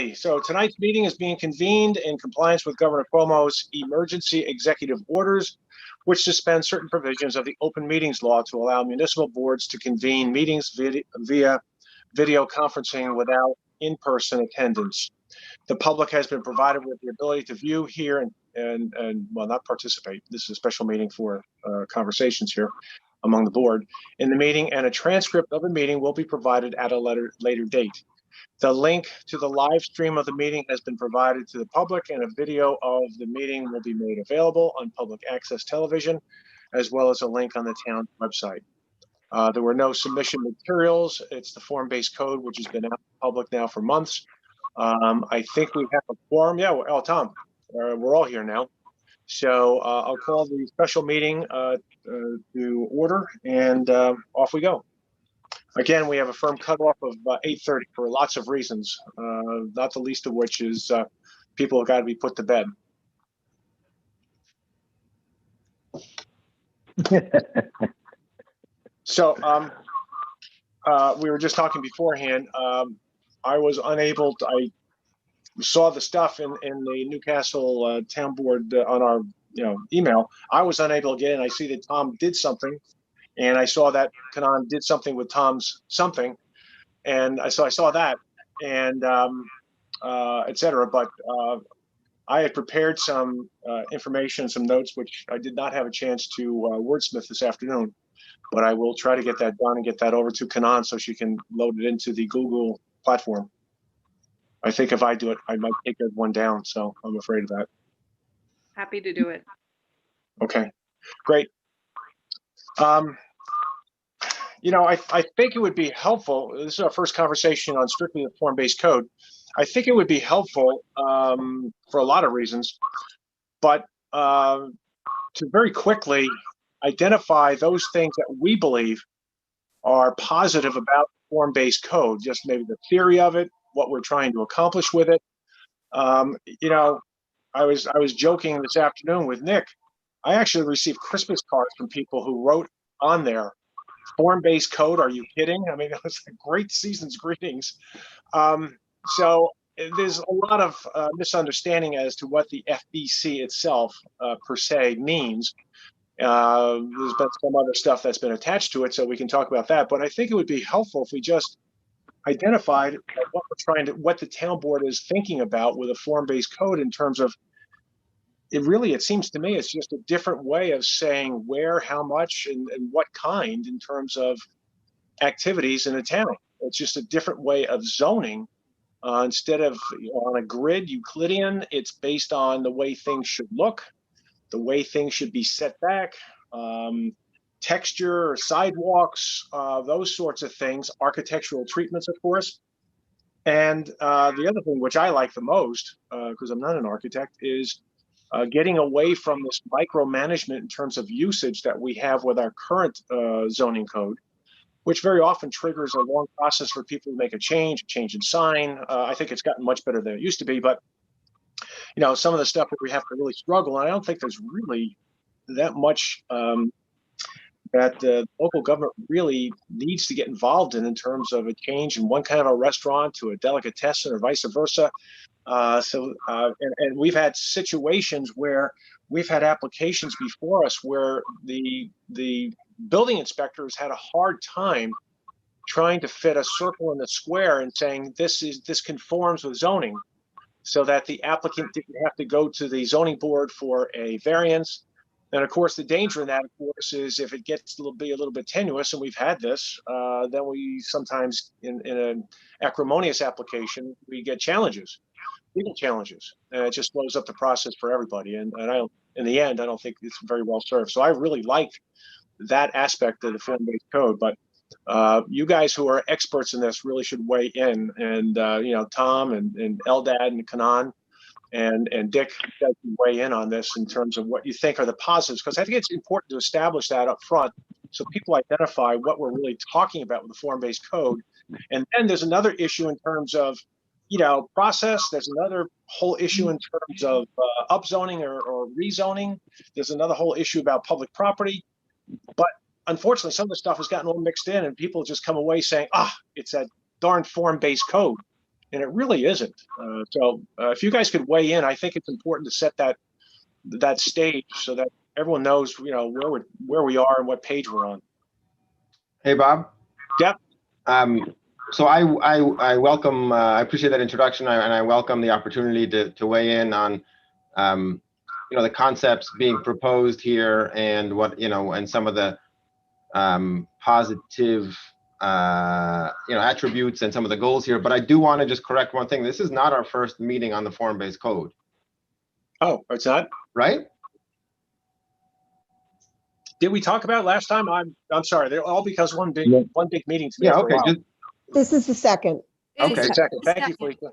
Okay, so tonight's meeting is being convened in compliance with Governor Cuomo's emergency executive orders, which suspend certain provisions of the open meetings law to allow municipal boards to convene meetings via video conferencing without in-person attendance. The public has been provided with the ability to view, hear, and well, not participate. This is a special meeting for conversations here among the board in the meeting, and a transcript of the meeting will be provided at a later date. The link to the live stream of the meeting has been provided to the public, and a video of the meeting will be made available on public access television, as well as a link on the town website. There were no submission materials. It's the form-based code, which has been out in the public now for months. I think we have a quorum. Yeah, oh, Tom, we're all here now. So I'll call the special meeting to order, and off we go. Again, we have a firm cutoff of 8:30 for lots of reasons, not the least of which is people have got to be put to bed. So we were just talking beforehand. I was unable to, I saw the stuff in the Newcastle town board on our email. I was unable to get in. I see that Tom did something, and I saw that Kanan did something with Tom's something, and I saw that, and etc. But I had prepared some information, some notes, which I did not have a chance to wordsmith this afternoon. But I will try to get that done and get that over to Kanan so she can load it into the Google platform. I think if I do it, I might take everyone down, so I'm afraid of that. Happy to do it. Okay, great. I think it would be helpful. This is our first conversation on strictly the form-based code. I think it would be helpful for a lot of reasons, but to very quickly identify those things that we believe are positive about form-based code, just maybe the theory of it, what we're trying to accomplish with it. I was joking this afternoon with Nick. I actually received Christmas cards from people who wrote on there, form-based code, are you kidding? I mean, it was a great season's greetings. So there's a lot of misunderstanding as to what the FBC itself per se means. There's been some other stuff that's been attached to it, so we can talk about that. But I think it would be helpful if we just identified what the town board is thinking about with a form-based code in terms of it seems to me it's just a different way of saying where, how much, and what kind in terms of activities in a town. It's just a different way of zoning. Instead of on a grid, Euclidean, it's based on the way things should look, the way things should be set back, texture, sidewalks, those sorts of things, architectural treatments, of course. And the other thing, which I like the most, because I'm not an architect, is getting away from this micromanagement in terms of usage that we have with our current zoning code, which very often triggers a long process for people to make a change in sign. I think it's gotten much better than it used to be, but some of the stuff that we have to really struggle, and I don't think there's really that much that the local government really needs to get involved in terms of a change in one kind of a restaurant to a delicatessen or vice versa. And we've had situations where we've had applications before us where the building inspectors had a hard time trying to fit a circle in the square and saying this conforms with zoning, so that the applicant didn't have to go to the zoning board for a variance. And of course, the danger in that, of course, is if it gets a little bit tenuous, and we've had this, then we sometimes, in an acrimonious application, we get legal challenges, and it just slows up the process for everybody. And in the end, I don't think it's very well served. So I really like that aspect of the form-based code, but you guys who are experts in this really should weigh in, and Tom and Eldad and Kanan and Dick can weigh in on this in terms of what you think are the positives, because I think it's important to establish that up front so people identify what we're really talking about with the form-based code. And then there's another issue in terms of process. There's another whole issue in terms of upzoning or rezoning. There's another whole issue about public property. But unfortunately, some of the stuff has gotten all mixed in, and people just come away saying, it's that darn form-based code. and it really isn't. So if you guys could weigh in, I think it's important to set that stage so that everyone knows, where we are and what page we're on. Hey, Bob. Yep. So I welcome, I appreciate that introduction, and I welcome the opportunity to weigh in on, the concepts being proposed here and what, and some of the positive, attributes and some of the goals here. But I do want to just correct one thing. This is not our first meeting on the form-based code. Oh, it's not? Right? Did we talk about it last time? I'm sorry. They're all because one big meeting to me. Yeah. for a Okay. while. This is the second. Okay. Second. Thank you, Felicia.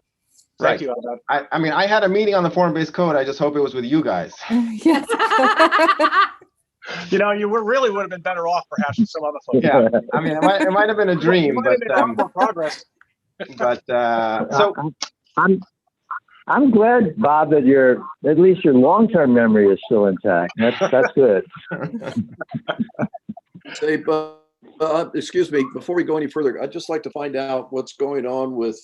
Right. Thank you, Eldad. I mean, I had a meeting on the form-based code. I just hope it was with you guys. Yes. You really would have been better off perhaps with some other folks. Yeah. I mean, it might have been a dream, Might have been a lot more progress. so I'm glad, Bob, that at least your long-term memory is still intact. That's good. Say, excuse me, before we go any further, I'd just like to find out what's going on with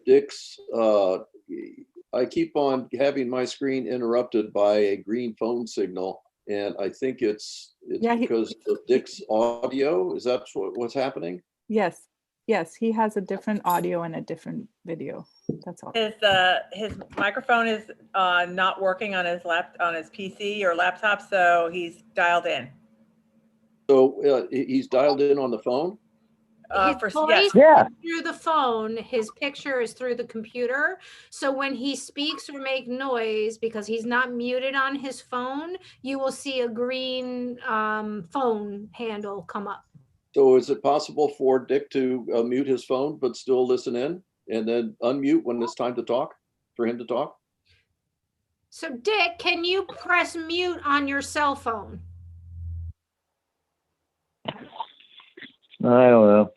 Dick's. I keep on having my screen interrupted by a green phone signal, and I think it's because of Dick's audio. Is that what's happening? Yes, he has a different audio and a different video. That's all. His microphone is not working on his PC or laptop, so he's dialed in. So he's dialed in on the phone? His voice Yeah. through the phone, his picture is through the computer. So when he speaks or make noise, because he's not muted on his phone, you will see a green phone handle come up. So is it possible for Dick to mute his phone but still listen in and then unmute when it's time to talk, for him to talk? So Dick, can you press mute on your cell phone? I don't know.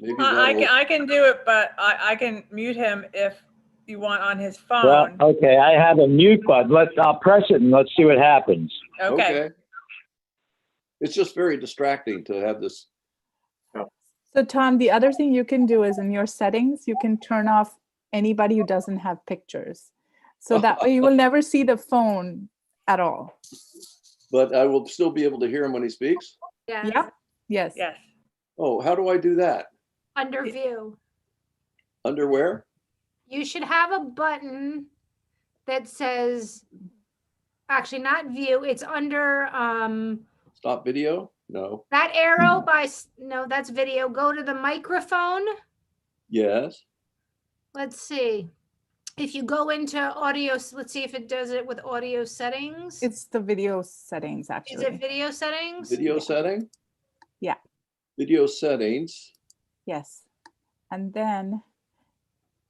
Maybe I can do it, but I can mute him if you want on his phone. Well, okay, I have a mute button. I'll press it and let's see what happens. Okay. It's just very distracting to have this. So Tom, the other thing you can do is in your settings, you can turn off anybody who doesn't have pictures. So that way you will never see the phone at all. But I will still be able to hear him when he speaks? Yes. Yeah. Yes. Yes. Oh, how do I do that? Under view. Under where? You should have a button that says, actually not view, it's under Stop video? No. that arrow no, that's video. Go to the microphone. Yes. Let's see. If you go into audio, let's see if it does it with audio settings. It's the video settings, actually. Is it video settings? Video setting? Yeah. Video settings. Yes. And then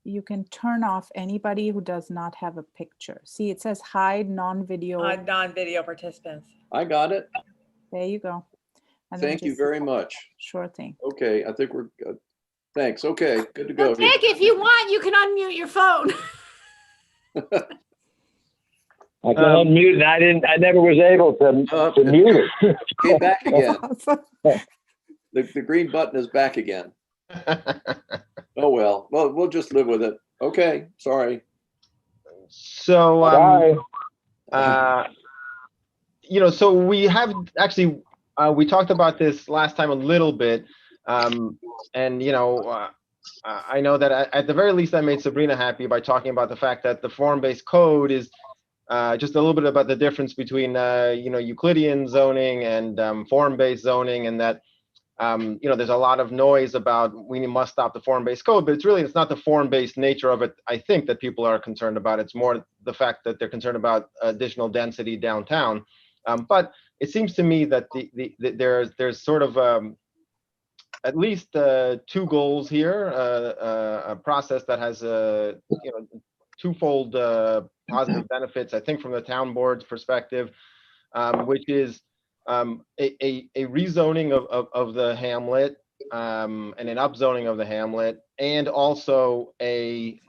you can turn off anybody who does not have a picture. See, it says hide non-video. Non-video participants. I got it. There you go. And then Thank you just- very much. Sure thing. Okay, I think we're good. Thanks. Okay, good to go. Well, Dick, if you want, you can unmute your phone. I can unmute, and I never was able to mute it. Came back again. The green button is back again. Oh, well, we'll just live with it. Okay, sorry. So, Bye. so we have actually, we talked about this last time a little bit. I know that at the very least I made Sabrina happy by talking about the fact that the form-based code is just a little bit about the difference between, Euclidean zoning and form-based zoning, and that, there's a lot of noise about we must stop the form-based code, but it's not the form-based nature of it, I think, that people are concerned about. It's more the fact that they're concerned about additional density downtown. But it seems to me that there's sort of at least two goals here, a process that has twofold positive benefits, I think, from the town board's perspective, which is a rezoning of the hamlet and an upzoning of the hamlet, and also a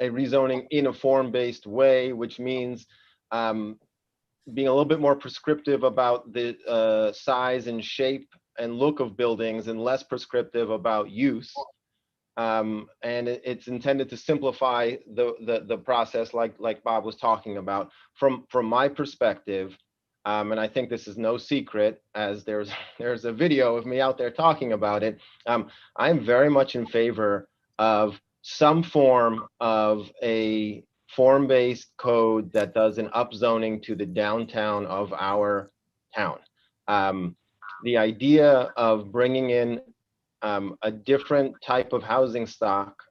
rezoning in a form-based way, which means being a little bit more prescriptive about the size and shape and look of buildings and less prescriptive about use. and it's intended to simplify the process, like Bob was talking about. From my perspective, and I think this is no secret, as there's a video of me out there talking about it. I'm very much in favor of some form of a form-based code that does an upzoning to the downtown of our town. The idea of bringing in a different type of housing stock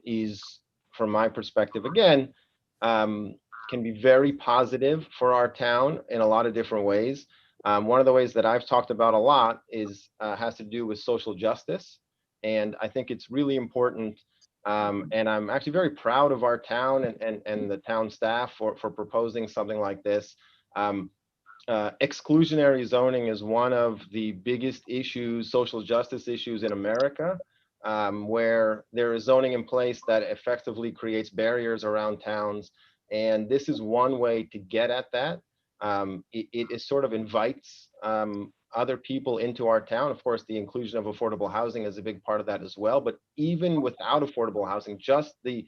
is, from my perspective, again, can be very positive for our town in a lot of different ways. One of the ways that I've talked about a lot is has to do with social justice. And I think it's really important. And I'm actually very proud of our town and the town staff for proposing something like this. Exclusionary zoning is one of the biggest issues, social justice issues in America, where there is zoning in place that effectively creates barriers around towns. And this is one way to get at that. It sort of invites other people into our town. Of course, the inclusion of affordable housing is a big part of that as well. But even without affordable housing, just the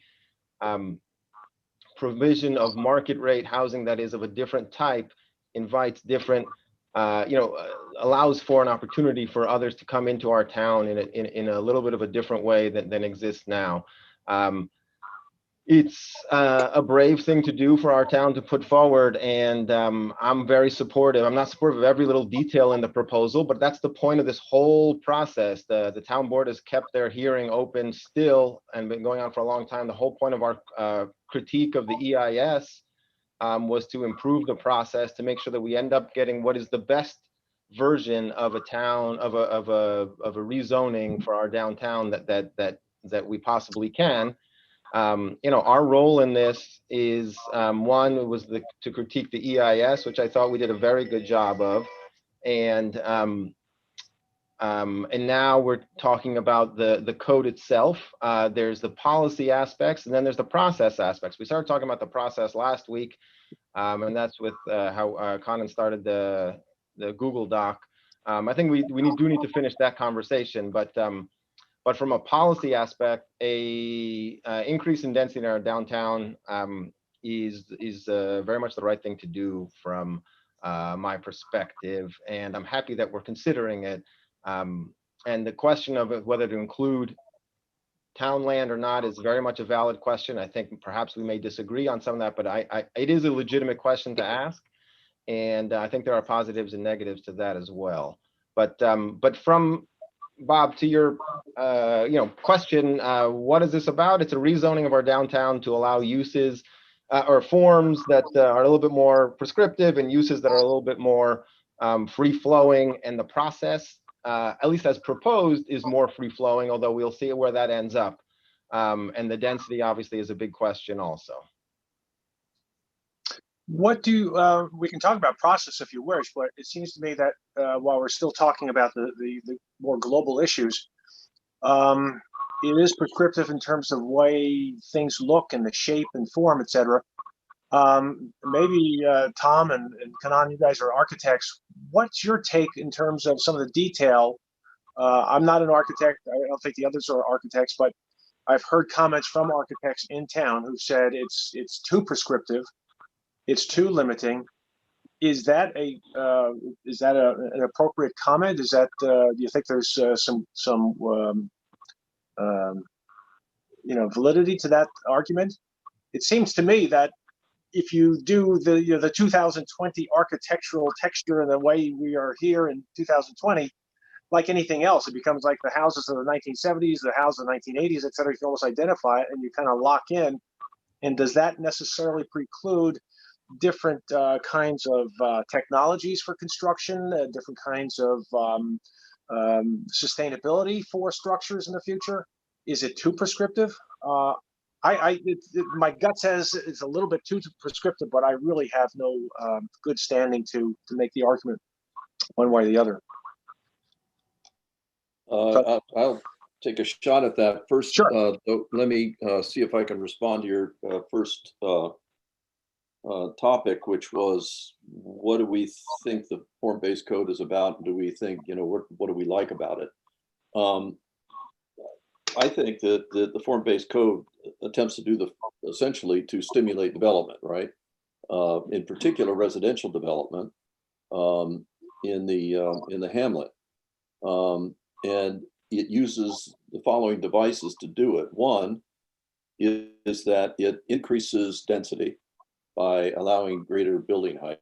provision of market rate housing that is of a different type invites different, allows for an opportunity for others to come into our town in a little bit of a different way than exists now. It's a brave thing to do for our town to put forward, and I'm very supportive. I'm not supportive of every little detail in the proposal, but that's the point of this whole process. The town board has kept their hearing open still and been going on for a long time. The whole point of our critique of the EIS was to improve the process, to make sure that we end up getting what is the best version of a town, of a rezoning for our downtown that we possibly can. Our role in this is, one was to critique the EIS, which I thought we did a very good job of, and now we're talking about the code itself. There's the policy aspects, and then there's the process aspects. We started talking about the process last week, and that's with how Conan started the Google Doc. I think we do need to finish that conversation, but from a policy aspect, a increase in density in our downtown is very much the right thing to do from my perspective, and I'm happy that we're considering it. And the question of whether to include town land or not is very much a valid question. I think perhaps we may disagree on some of that, but it is a legitimate question to ask, and I think there are positives and negatives to that as well. But from Bob, to your question, what is this about? It's a rezoning of our downtown to allow uses or forms that are a little bit more prescriptive and uses that are a little bit more free-flowing, and the process, at least as proposed, is more free-flowing, although we'll see where that ends up. And the density obviously is a big question also. What do we can talk about process if you wish, but it seems to me that while we're still talking about the more global issues, it is prescriptive in terms of way things look and the shape and form, etc. Maybe Tom and Kanan, you guys are architects. What's your take in terms of some of the detail? I'm not an architect. I don't think the others are architects, but I've heard comments from architects in town who said it's too prescriptive. It's too limiting. Is that an appropriate comment? Is that do you think there's some validity to that argument? It seems to me that if you do the 2020 architectural texture and the way we are here in 2020, like anything else, it becomes like the houses of the 1970s, the houses of the 1980s, et cetera. You can almost identify it and you kind of lock in. And does that necessarily preclude different kinds of technologies for construction, different kinds of sustainability for structures in the future? Is it too prescriptive? My gut says it's a little bit too prescriptive, but I really have no good standing to make the argument one way or the other. I'll take a shot at that first. Sure. Let me see if I can respond to your first topic, which was, what do we think the form-based code is about? Do we think, what do we like about it? I think that the form-based code attempts to do essentially to stimulate development, right? In particular, residential development in the hamlet, and it uses the following devices to do it. One is that it increases density by allowing greater building height.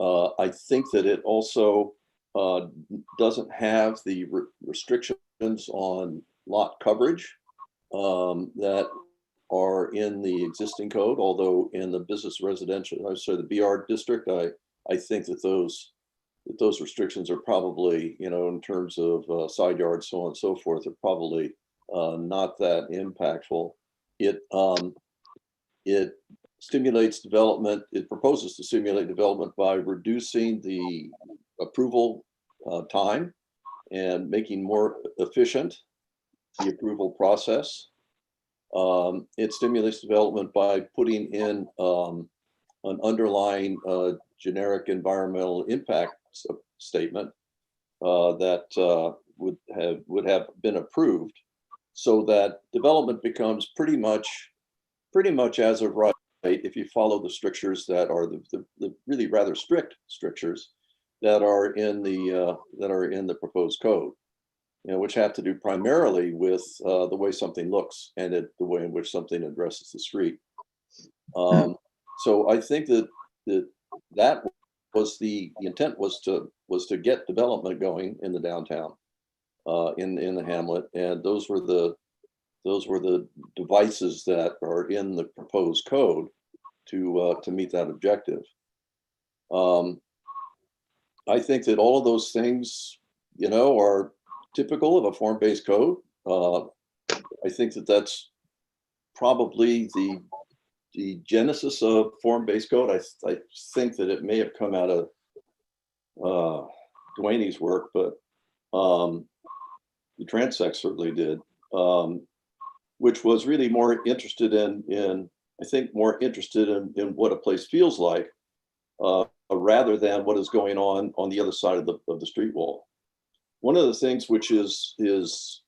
I think that it also doesn't have the restrictions on lot coverage that are in the existing code, although in the business residential, I'm sorry, the BR district, I think that those restrictions are probably, in terms of side yards, so on and so forth, are probably not that impactful. It stimulates development. It proposes to stimulate development by reducing the approval time and making more efficient the approval process. It stimulates development by putting in an underlying generic environmental impact statement that would have been approved, so that development becomes pretty much as of right if you follow the strictures that are the really rather strict strictures that are in the proposed code, which have to do primarily with the way something looks and the way in which something addresses the street. So I think that was the intent was to get development going in the downtown, in the hamlet, and those were the devices that are in the proposed code to meet that objective. I think that all of those things, are typical of a form-based code. I think that that's probably the genesis of form-based code. I think that it may have come out of Duane's work, but the Transect certainly did, which was really more interested in what a place feels like, rather than what is going on the other side of the street wall. One of the things which is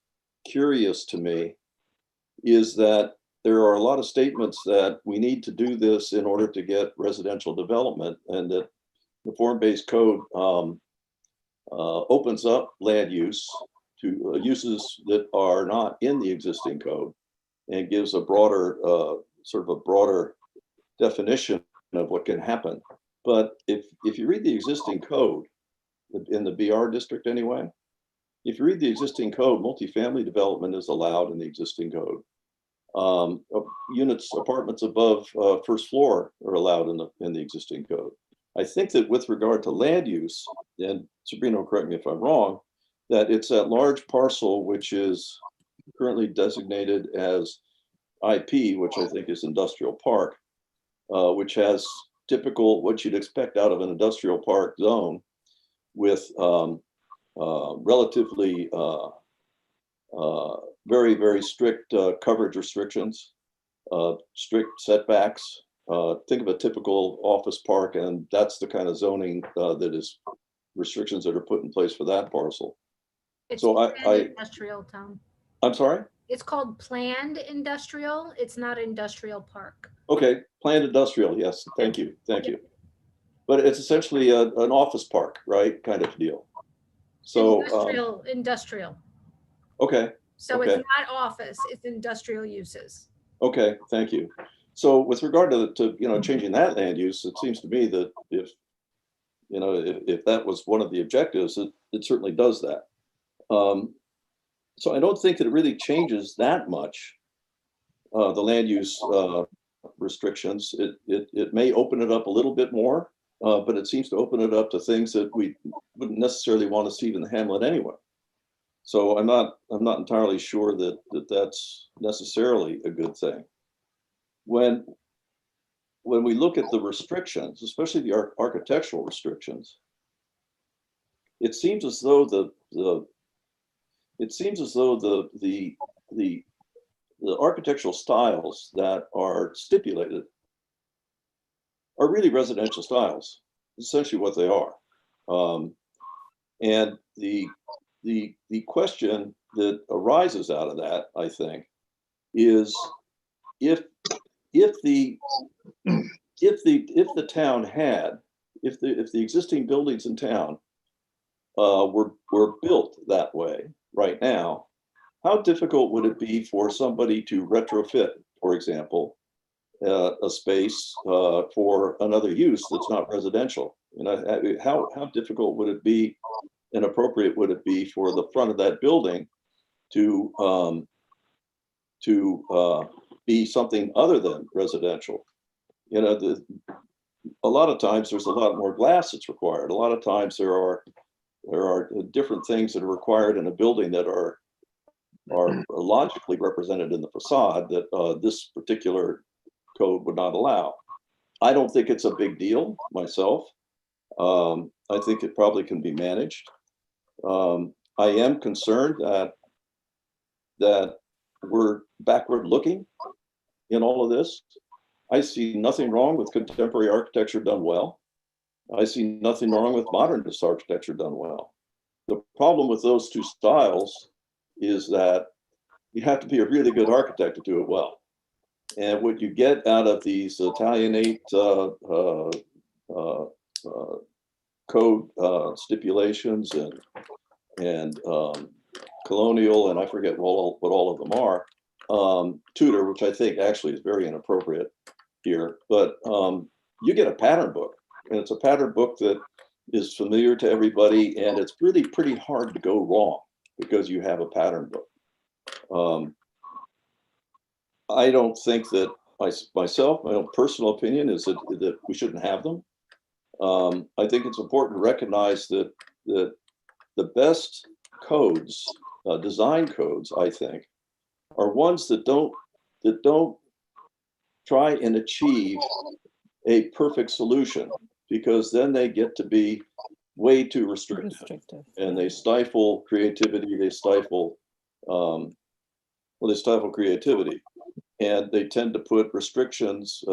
curious to me is that there are a lot of statements that we need to do this in order to get residential development, and that the form-based code opens up land use to uses that are not in the existing code, and gives a broader definition of what can happen. But if you read the existing code in the BR district anyway, if you read the existing code, multifamily development is allowed in the existing code. Apartments above first floor are allowed in the existing code. I think that with regard to land use, and Sabrina will correct me if I'm wrong, that it's that large parcel which is currently designated as IP, which I think is industrial park, which has typical what you'd expect out of an industrial park zone, with relatively very, very strict coverage restrictions, strict setbacks. Think of a typical office park, and that's the kind of zoning that is restrictions that are put in place for that parcel. It's So planned industrial, Tom. I'm sorry? It's called planned industrial. It's not industrial park. Okay, planned industrial, yes, thank you. But it's essentially an office park, right, kind of deal. So industrial. Okay. So okay. It's not office, it's industrial uses. Okay, thank you. So with regard to changing that land use, it seems to me that if that was one of the objectives, it certainly does that. So I don't think that it really changes that much the land use restrictions. It may open it up a little bit more, but it seems to open it up to things that we wouldn't necessarily want to see in the hamlet anyway. So I'm not entirely sure that that's necessarily a good thing. When we look at the restrictions, especially the architectural restrictions, it seems as though the architectural styles that are stipulated are really residential styles, essentially what they are. And the question that arises out of that, I think, is if the town had, if the existing buildings in town were built that way right now, how difficult would it be for somebody to retrofit, for example, a space for another use that's not residential? You know, how difficult would it be, and appropriate would it be for the front of that building to be something other than residential? You know, a lot of times there's a lot more glass that's required. A lot of times there are different things that are required in a building that are logically represented in the facade that this particular code would not allow. I don't think it's a big deal myself. I think it probably can be managed. I am concerned that we're backward looking in all of this. I see nothing wrong with contemporary architecture done well. I see nothing wrong with modernist architecture done well. The problem with those two styles is that you have to be a really good architect to do it well. And what you get out of these Italianate code stipulations and colonial, and I forget what all of them are, Tudor, which I think actually is very inappropriate here, but you get a pattern book, and it's a pattern book that is familiar to everybody, and it's really pretty hard to go wrong because you have a pattern book. I don't think that myself, my own personal opinion is that we shouldn't have them. I think it's important to recognize that the best codes, design codes, I think, are ones that don't try and achieve a perfect solution, because then they get to be way too restrictive. And they stifle creativity. They stifle creativity, and they tend to put restrictions,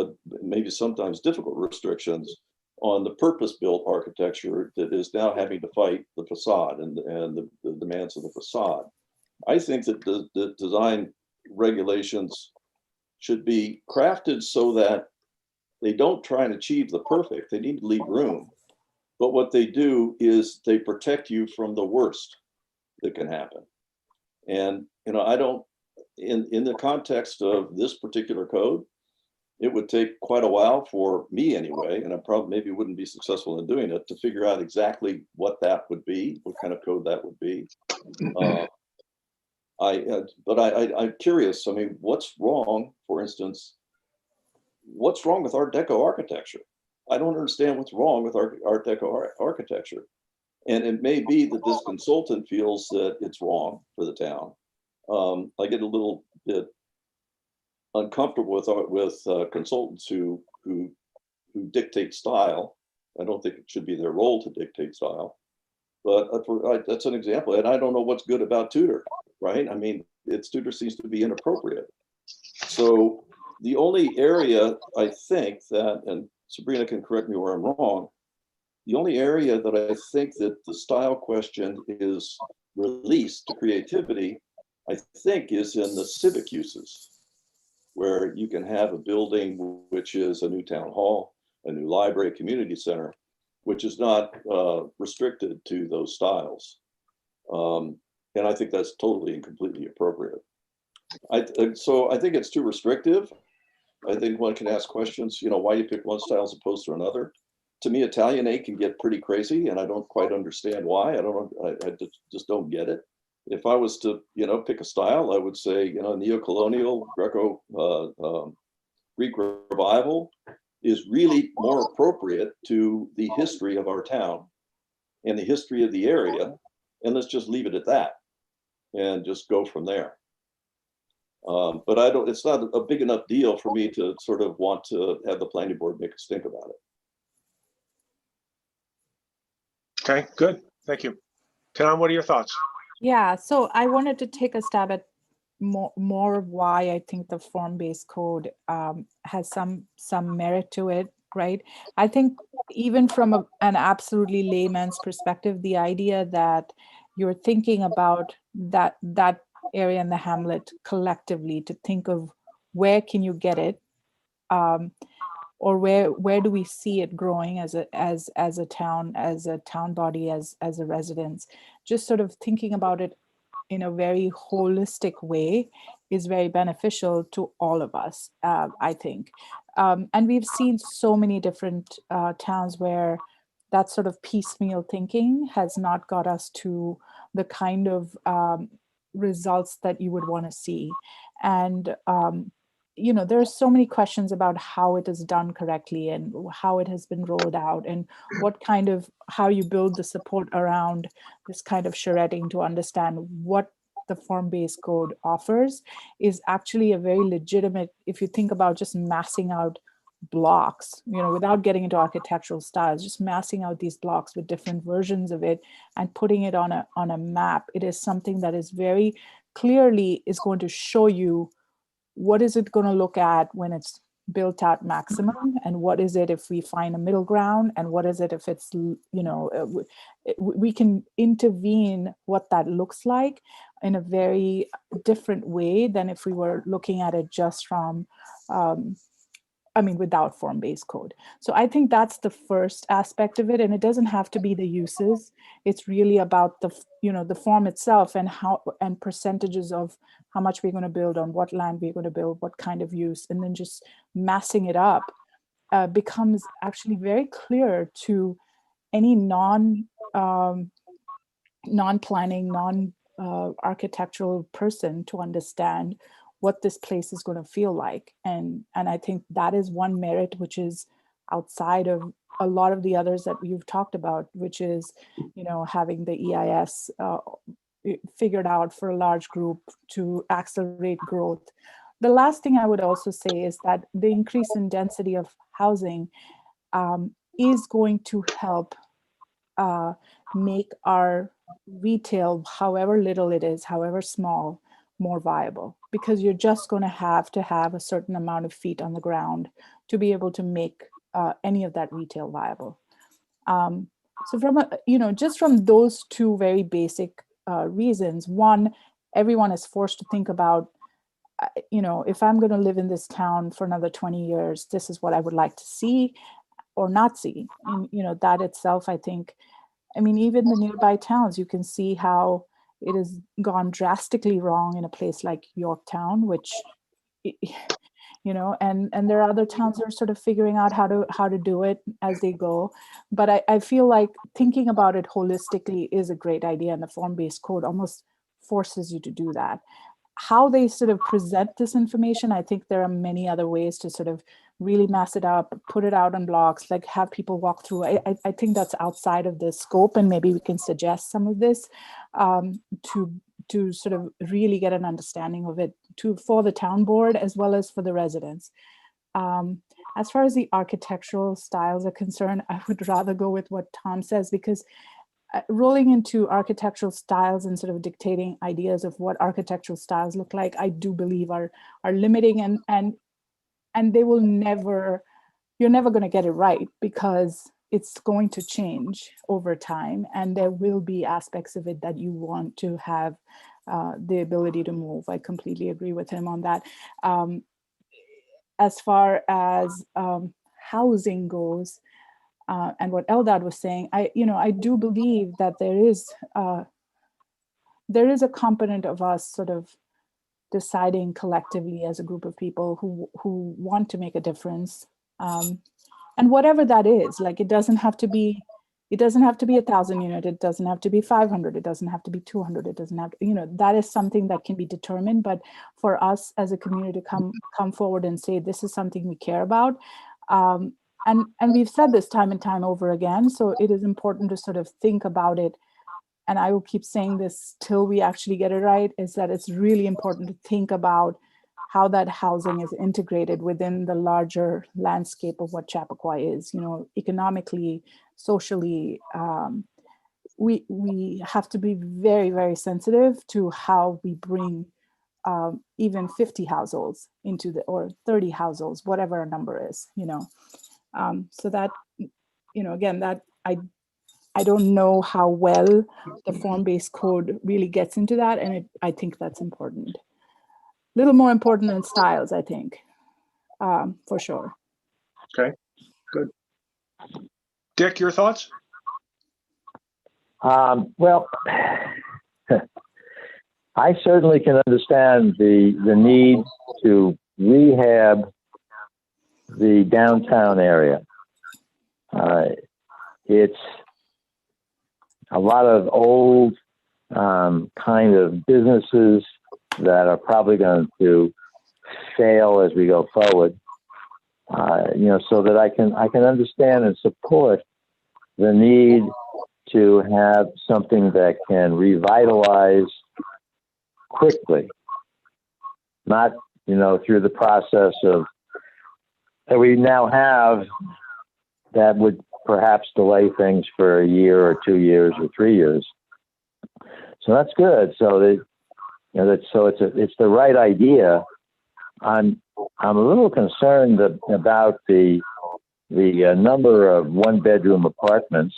maybe sometimes difficult restrictions, on the purpose-built architecture that is now having to fight the facade and the demands of the facade. I think that the design regulations should be crafted so that they don't try and achieve the perfect. They need to leave room. But what they do is they protect you from the worst that can happen. And, you know, I don't, in the context of this particular code, it would take quite a while for me anyway, and I probably maybe wouldn't be successful in doing it, to figure out exactly what that would be, what kind of code that would be. But I'm curious, I mean, what's wrong, for instance, what's wrong with Art Deco architecture? I don't understand what's wrong with Art Deco architecture. And it may be that this consultant feels that it's wrong for the town. I get a little bit uncomfortable with consultants who dictate style. I don't think it should be their role to dictate style, but that's an example. And I don't know what's good about Tudor, right? I mean, Tudor seems to be inappropriate. So the only area I think that, and Sabrina can correct me where I'm wrong, the only area that I think that the style question is released to creativity, I think, is in the civic uses, where you can have a building which is a new town hall, a new library, community center, which is not restricted to those styles. And I think that's totally and completely appropriate. So I think it's too restrictive. I think one can ask questions, you know, why you pick one style as opposed to another. To me, Italianate can get pretty crazy, and I don't quite understand why. I just don't get it. If I was to, you know, pick a style, I would say, you know, neo-colonial, Greco, Greek revival is really more appropriate to the history of our town and the history of the area. And let's just leave it at that and just go from there. But it's not a big enough deal for me to sort of want to have the planning board make us think about it. Okay, good. Thank you. Tom, what are your thoughts? Yeah, so I wanted to take a stab at more why I think the form-based code has some merit to it, right? I think even from an absolutely layman's perspective, the idea that you're thinking about that area in the hamlet collectively to think of where can you get it, or where do we see it growing as a town body, as a residence. Just sort of thinking about it in a very holistic way is very beneficial to all of us, I think. And we've seen so many different towns where that sort of piecemeal thinking has not got us to the kind of results that you would want to see. And there are so many questions about how it is done correctly and how it has been rolled out and how you build the support around this kind of charretting to understand what the form-based code offers is actually a very legitimate, if you think about just massing out blocks, without getting into architectural styles, just massing out these blocks with different versions of it and putting it on a map. It is something that is very clearly is going to show you what is it going to look at when it's built out maximum, and what is it if we find a middle ground, and what is it if it's, we can intervene what that looks like in a very different way than if we were looking at it just from without form-based code. So I think that's the first aspect of it, and it doesn't have to be the uses. It's really about the form itself and percentages of how much we're going to build, on what land we're going to build, what kind of use, and then just massing it up becomes actually very clear to any non-planning, architectural person to understand what this place is going to feel like. And I think that is one merit which is outside of a lot of the others that you've talked about, which is, having the EIS figured out for a large group to accelerate growth. The last thing I would also say is that the increase in density of housing is going to help make our retail, however little it is, however small, more viable, because you're just going to have a certain amount of feet on the ground to be able to make any of that retail viable. So from just from those two very basic reasons, one, everyone is forced to think about, if I'm going to live in this town for another 20 years, this is what I would like to see or not see. And that itself, I think, even the nearby towns, you can see how it has gone drastically wrong in a place like Yorktown, which, and there are other towns that are sort of figuring out how to do it as they go. But I feel like thinking about it holistically is a great idea, and the form-based code almost forces you to do that. How they sort of present this information, I think there are many other ways to sort of really mass it up, put it out on blocks, like have people walk through. I think that's outside of the scope, and maybe we can suggest some of this to sort of really get an understanding of it for the town board as well as for the residents. As far as the architectural styles are concerned, I would rather go with what Tom says, because rolling into architectural styles and sort of dictating ideas of what architectural styles look like, I do believe are limiting, and they will never, you're never going to get it right, because it's going to change over time, and there will be aspects of it that you want to have the ability to move. I completely agree with him on that. As far as housing goes, and what Eldad was saying, I do believe that there is a component of us sort of deciding collectively as a group of people who want to make a difference, and whatever that is, like it doesn't have to be 1,000 unit, it doesn't have to be 500, it doesn't have to be 200, it doesn't have to, that is something that can be determined. But for us as a community to come forward and say this is something we care about, and we've said this time and time over again, so it is important to sort of think about it. And I will keep saying this till we actually get it right, is that it's really important to think about how that housing is integrated within the larger landscape of what Chappaqua is, economically, socially. We have to be very, very sensitive to how we bring even 50 households or 30 households, whatever a number is, so that, again, that I don't know how well the form-based code really gets into that, and I think that's important. A little more important than styles, I think, for sure. Okay, good. Dick, your thoughts? Well, I certainly can understand the need to rehab the downtown area. It's a lot of old kind of businesses that are probably going to fail as we go forward. So that I can understand and support the need to have something that can revitalize quickly, not through the process of that we now have that would perhaps delay things for a year or 2 years or 3 years. So that's good. So it's the right idea. I'm a little concerned about the number of one-bedroom apartments,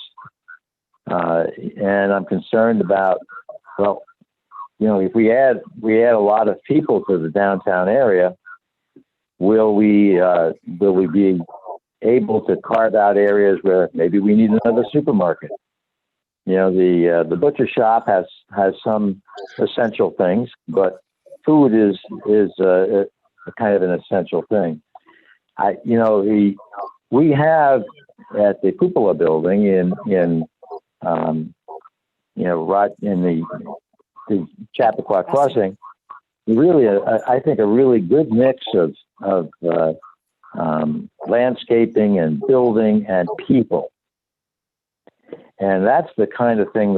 and I'm concerned about, well, if we add a lot of people to the downtown area, will we be able to carve out areas where maybe we need another supermarket? The butcher shop has some essential things, but food is a kind of an essential thing. We have at the Cupola building in right in the Chappaqua Crossing, really I think a really good mix of landscaping and building and people. And that's the kind of thing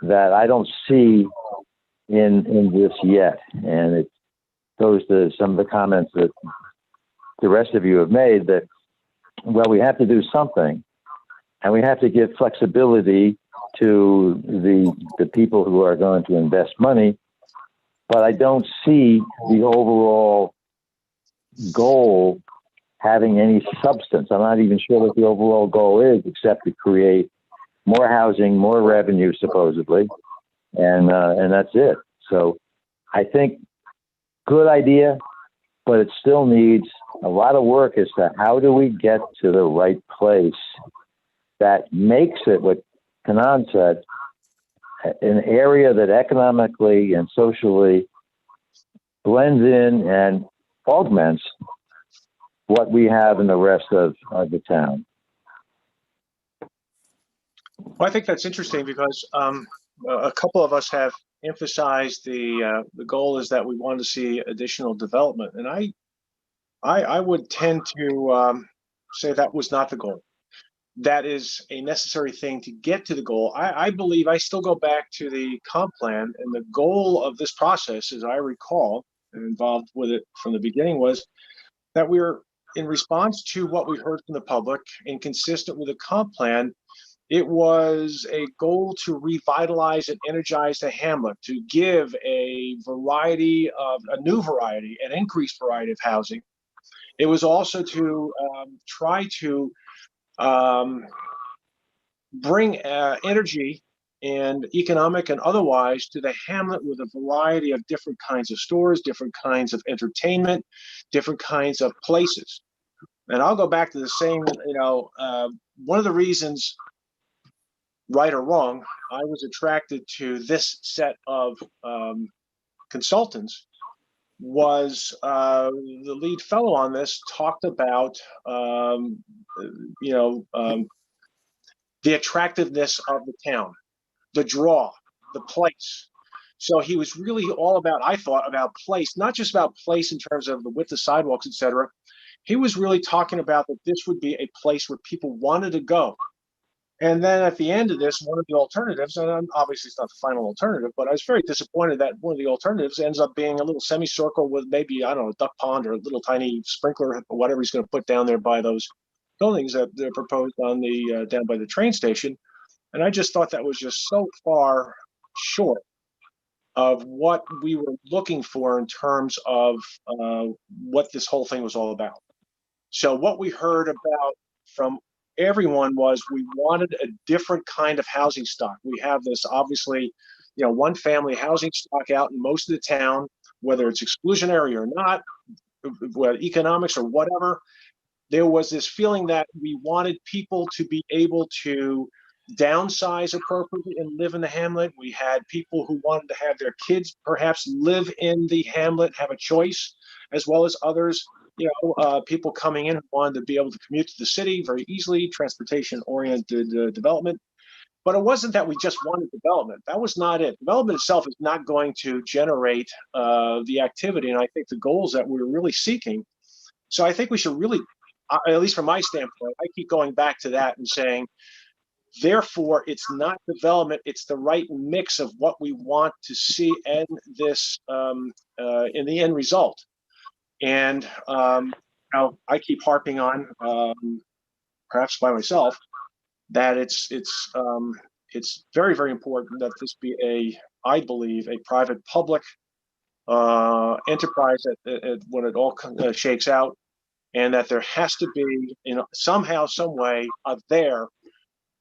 that I don't see in this yet. And it goes to some of the comments that the rest of you have made that, well, we have to do something, and we have to give flexibility to the people who are going to invest money. But I don't see the overall goal having any substance. I'm not even sure what the overall goal is, except to create more housing, more revenue, supposedly, and that's it. So I think good idea, but it still needs a lot of work as to how do we get to the right place that makes it, what Kanan said, an area that economically and socially blends in and augments what we have in the rest of the town. Well, I think that's interesting because a couple of us have emphasized the goal is that we want to see additional development, and I would tend to say that was not the goal. That is a necessary thing to get to the goal. I believe I still go back to the comp plan, and the goal of this process, as I recall, and involved with it from the beginning, was that we were in response to what we heard from the public and consistent with the comp plan. It was a goal to revitalize and energize the hamlet, to give a new variety, an increased variety of housing. It was also to try to bring energy and economic and otherwise to the hamlet with a variety of different kinds of stores, different kinds of entertainment, different kinds of places. And I'll go back to the same, one of the reasons, right or wrong, I was attracted to this set of consultants was the lead fellow on this talked about, the attractiveness of the town, the draw, the place. So he was really all about, I thought, about place, not just about place in terms of the width of sidewalks, et cetera. He was really talking about that this would be a place where people wanted to go. And then at the end of this, one of the alternatives, and obviously it's not the final alternative, but I was very disappointed that one of the alternatives ends up being a little semicircle with maybe, I don't know, a duck pond or a little tiny sprinkler or whatever he's going to put down there by those buildings that they're proposed on the down by the train station. And I just thought that was just so far short of what we were looking for in terms of what this whole thing was all about. So what we heard about from everyone was we wanted a different kind of housing stock. We have this obviously, one family housing stock out in most of the town, whether it's exclusionary or not, whether economics or whatever. There was this feeling that we wanted people to be able to downsize appropriately and live in the hamlet. We had people who wanted to have their kids perhaps live in the hamlet, have a choice, as well as others, people coming in who wanted to be able to commute to the city very easily, transportation-oriented development. But it wasn't that we just wanted development. That was not it. Development itself is not going to generate the activity, and I think the goals that we're really seeking. So I think we should really, at least from my standpoint, I keep going back to that and saying, therefore, it's not development, it's the right mix of what we want to see in this, in the end result. And I keep harping on, perhaps by myself, that it's very, very important that this be I believe, a private-public enterprise when it all shakes out, and that there has to be, somehow, some way, there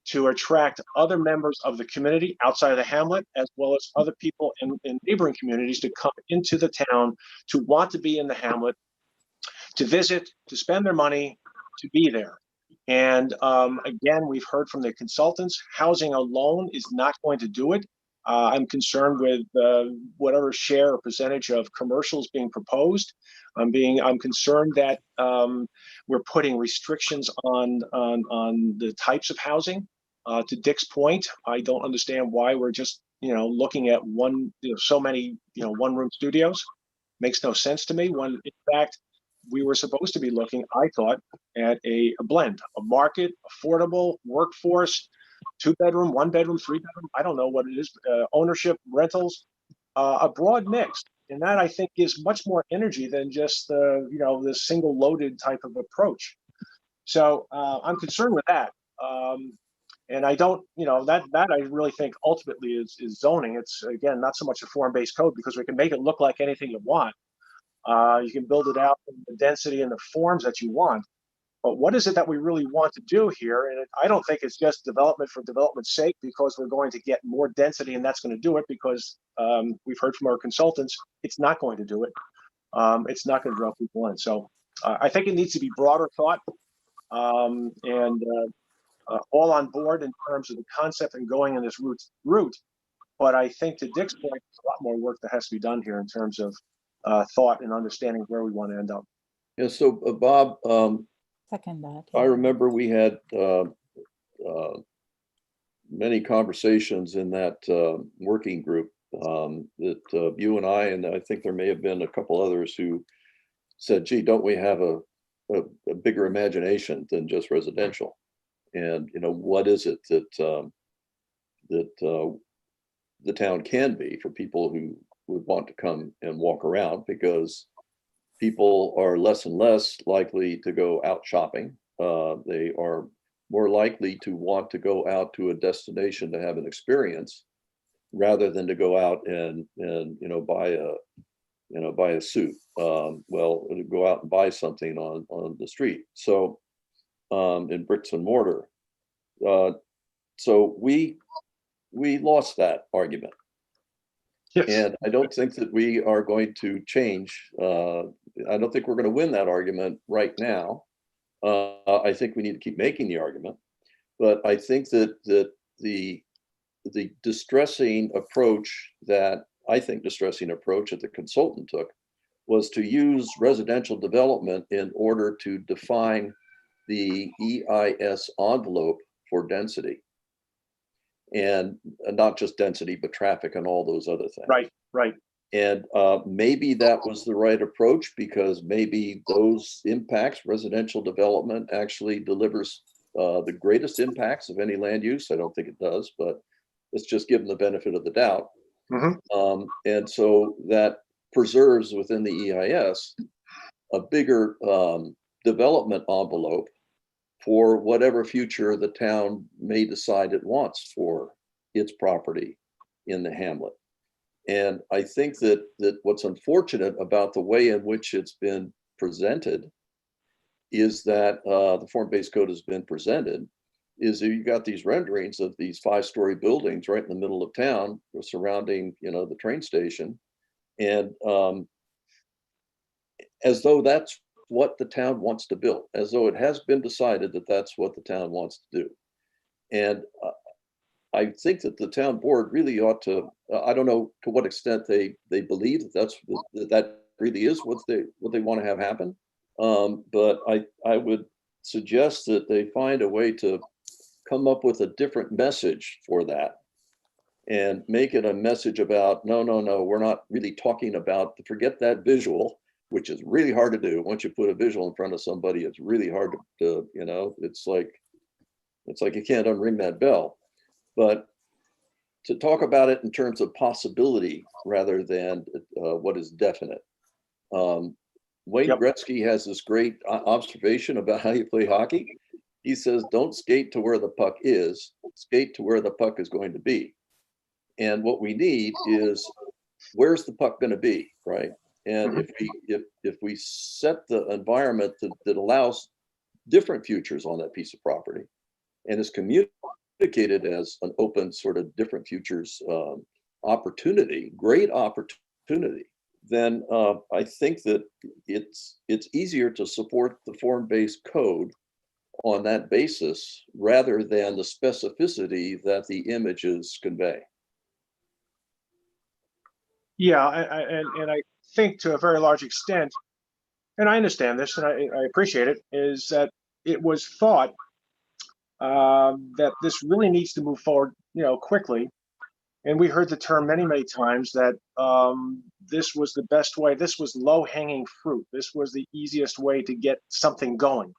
to attract other members of the community outside of the hamlet, as well as other people in neighboring communities to come into the town, to want to be in the hamlet, to visit, to spend their money, to be there. And again, we've heard from the consultants, housing alone is not going to do it. I'm concerned with whatever share or percentage of commercials being proposed. I'm concerned that we're putting restrictions on the types of housing. To Dick's point, I don't understand why we're just looking at so many one-room studios. Makes no sense to me. When in fact we were supposed to be looking, I thought, at a blend, a market, affordable, workforce, 2-bedroom, 1-bedroom, 3-bedroom, I don't know what it is, ownership, rentals, a broad mix. And that, I think, gives much more energy than just this single loaded type of approach. So I'm concerned with that. And I don't, that I really think ultimately is zoning. It's, again, not so much a form-based code, because we can make it look like anything you want. You can build it out in the density and the forms that you want. But what is it that we really want to do here? And I don't think it's just development for development's sake, because we're going to get more density and that's going to do it, because we've heard from our consultants, it's not going to do it. It's not going to draw people in. So I think it needs to be broader thought, and all on board in terms of the concept and going in this route. But I think, to Dick's point, there's a lot more work that has to be done here in terms of thought and understanding where we want to end up. Yeah, so Bob, Second that. I remember we had many conversations in that working group that you and I think there may have been a couple others who said, gee, don't we have a bigger imagination than just residential? And, what is it that the town can be for people who would want to come and walk around, because people are less and less likely to go out shopping. They are more likely to want to go out to a destination to have an experience, rather than to go out and buy a suit. Go out and buy something on the street. So in bricks and mortar. So we lost that argument. Yes. And I don't think that we are going to change. I don't think we're going to win that argument right now. I think we need to keep making the argument. But I think that the distressing approach that the consultant took was to use residential development in order to define the EIS envelope for density. And not just density, but traffic and all those other things. Right. And maybe that was the right approach, because maybe those impacts, residential development, actually delivers the greatest impacts of any land use. I don't think it does, but let's just give them the benefit of the doubt. Mm-hmm. And so that preserves within the EIS a bigger development envelope for whatever future the town may decide it wants for its property in the hamlet. And I think that what's unfortunate about the way in which it's been presented is that the form-based code has been presented, is that you got these renderings of these 5-story buildings right in the middle of town surrounding, the train station. And as though that's what the town wants to build, as though it has been decided that that's what the town wants to do. And I think that the town board really ought to, I don't know to what extent they believe that really is what they want to have happen. But I would suggest that they find a way to come up with a different message for that and make it a message about, no, we're not really talking about, forget that visual, which is really hard to do. Once you put a visual in front of somebody, it's really hard to it's like you can't unring that bell. But to talk about it in terms of possibility rather than what is definite. Wayne Gretzky has this great observation about how you play hockey. He says, don't skate to where the puck is, skate to where the puck is going to be. And what we need is, where's the puck going to be, right? And if we set the environment that allows different futures on that piece of property and is communicated as an open sort of different futures opportunity, great opportunity, then I think that it's easier to support the form-based code on that basis rather than the specificity that the images convey. Yeah, and I think to a very large extent, and I understand this and I appreciate it, is that it was thought that this really needs to move forward, quickly. And we heard the term many, many times that this was the best way. This was low-hanging fruit. This was the easiest way to get something going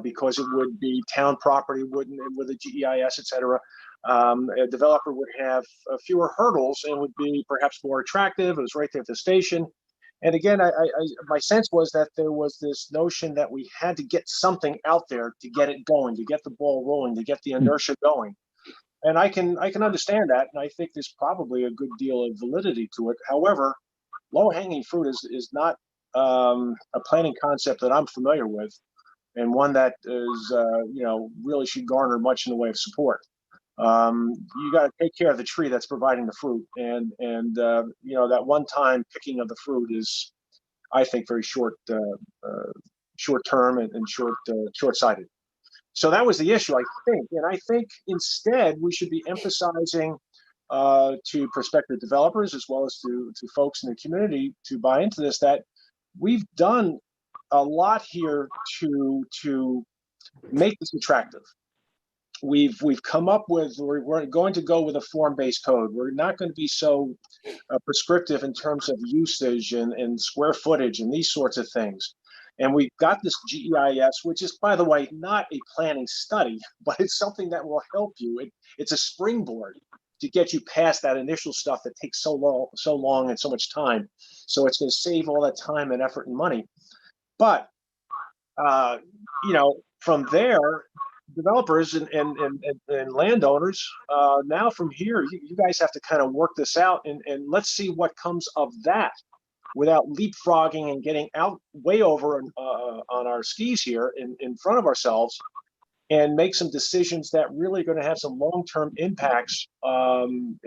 because it would be town property, wouldn't with a GEIS, et cetera. A developer would have fewer hurdles and would be perhaps more attractive. It was right there at the station. And again, my sense was that there was this notion that we had to get something out there to get it going, to get the ball rolling, to get the inertia going. And I can understand that, and I think there's probably a good deal of validity to it. However, low-hanging fruit is not a planning concept that I'm familiar with, and one that is really should garner much in the way of support. You got to take care of the tree that's providing the fruit, and that one-time picking of the fruit is, I think, very short-term and short-sighted. So that was the issue, I think. And I think instead we should be emphasizing to prospective developers as well as to folks in the community to buy into this, that we've done a lot here to make this attractive. We've come up with, we're going to go with a form-based code. We're not going to be so prescriptive in terms of usage and square footage and these sorts of things. And we've got this GEIS, which is, by the way, not a planning study, but it's something that will help you. It's a springboard to get you past that initial stuff that takes so long and so much time. So it's going to save all that time and effort and money. But from there, developers and landowners, now from here, you guys have to kind of work this out and let's see what comes of that, without leapfrogging and getting out way over on our skis here in front of ourselves, and make some decisions that really are going to have some long-term impacts and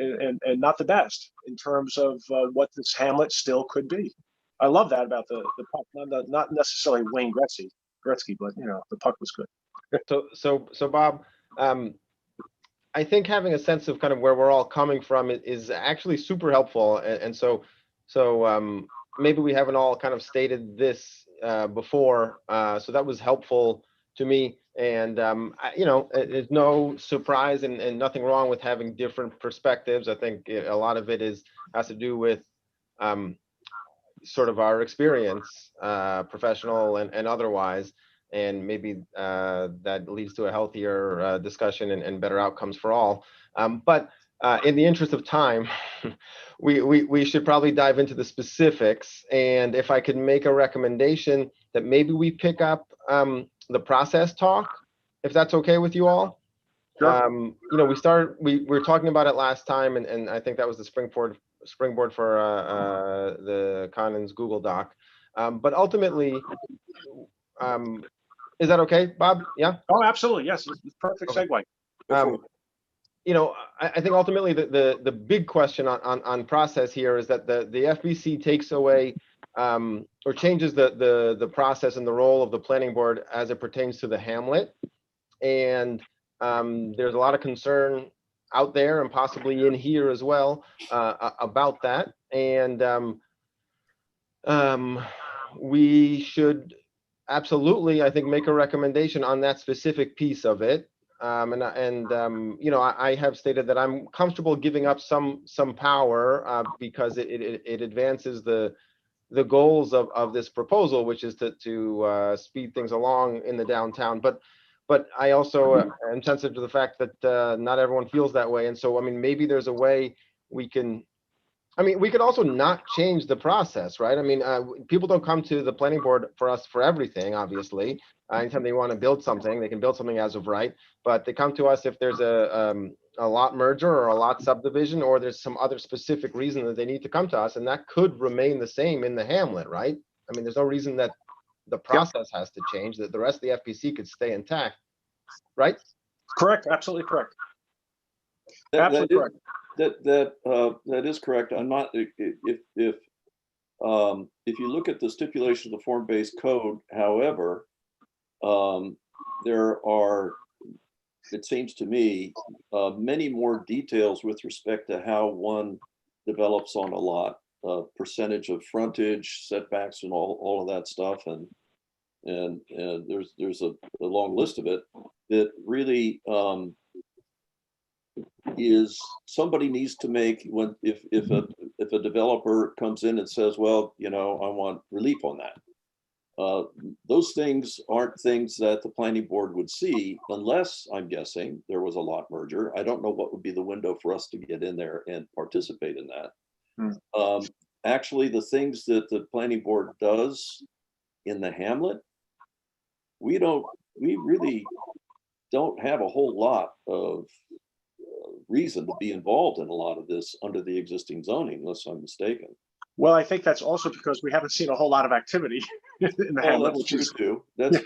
not the best in terms of what this hamlet still could be. I love that about the puck, not necessarily Wayne Gretzky, but the puck was good. So Bob, I think having a sense of kind of where we're all coming from is actually super helpful, and so maybe we haven't all kind of stated this before, so that was helpful to me. And there's no surprise and nothing wrong with having different perspectives. I think a lot of it has to do with sort of our experience, professional and otherwise, and maybe that leads to a healthier discussion and better outcomes for all. But in the interest of time, we should probably dive into the specifics. And if I could make a recommendation that maybe we pick up the process talk, if that's okay with you all. Sure. We were talking about it last time, and I think that was the springboard for the Commons Google Doc. But ultimately, is that okay, Bob? Yeah. Oh, absolutely. Yes, it's perfect Okay. segue. You know, I think ultimately the big question on process here is that the FBC takes away or changes the process and the role of the planning board as it pertains to the hamlet. And there's a lot of concern out there and possibly in here as well about that. And we should absolutely, I think, make a recommendation on that specific piece of it. You know, I have stated that I'm comfortable giving up some power because it advances the goals of this proposal, which is to speed things along in the downtown. But I also am sensitive to the fact that not everyone feels that way. And so, I mean, maybe there's a way we can. I mean, we could also not change the process, right? I mean, people don't come to the planning board for us for everything, obviously. Anytime they want to build something, they can build something as of right. But they come to us if there's a lot merger or a lot subdivision, or there's some other specific reason that they need to come to us. And that could remain the same in the hamlet, right? I mean, there's no reason that the process has to change, that the rest of the FPC could stay intact, right? Correct. Absolutely correct. Absolutely correct. That is correct. I'm not, if you look at the stipulation of the form-based code, however, there are, it seems to me, many more details with respect to how one develops on a lot, percentage of frontage, setbacks, and all of that stuff, and there's a long list of it that really is somebody needs to make when if a developer comes in and says, well, you know, I want relief on that. Those things aren't things that the planning board would see unless, I'm guessing, there was a lot merger. I don't know what would be the window for us to get in there and participate in that. Actually, the things that the planning board does in the hamlet, we really don't have a whole lot of reason to be involved in a lot of this under the existing zoning, unless I'm mistaken. Well, I think that's also because we haven't seen a whole lot of activity in the hamlet, that's which true is too. That's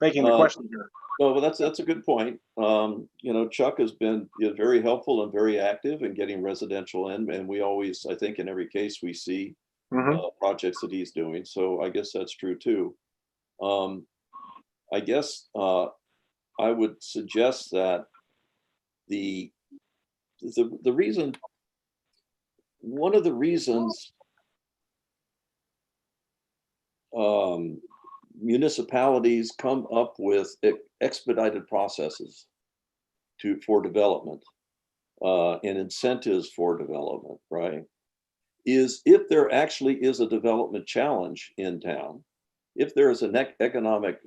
making the question here. No, but that's a good point. You know, Chuck has been very helpful and very active in getting residential in, and we always, I think, in every case we see projects that he's doing. So I guess that's true too. I guess I would suggest that the reason, one of the reasons municipalities come up with expedited processes for development and incentives for development, right, is if there actually is a development challenge in town, if there is an economic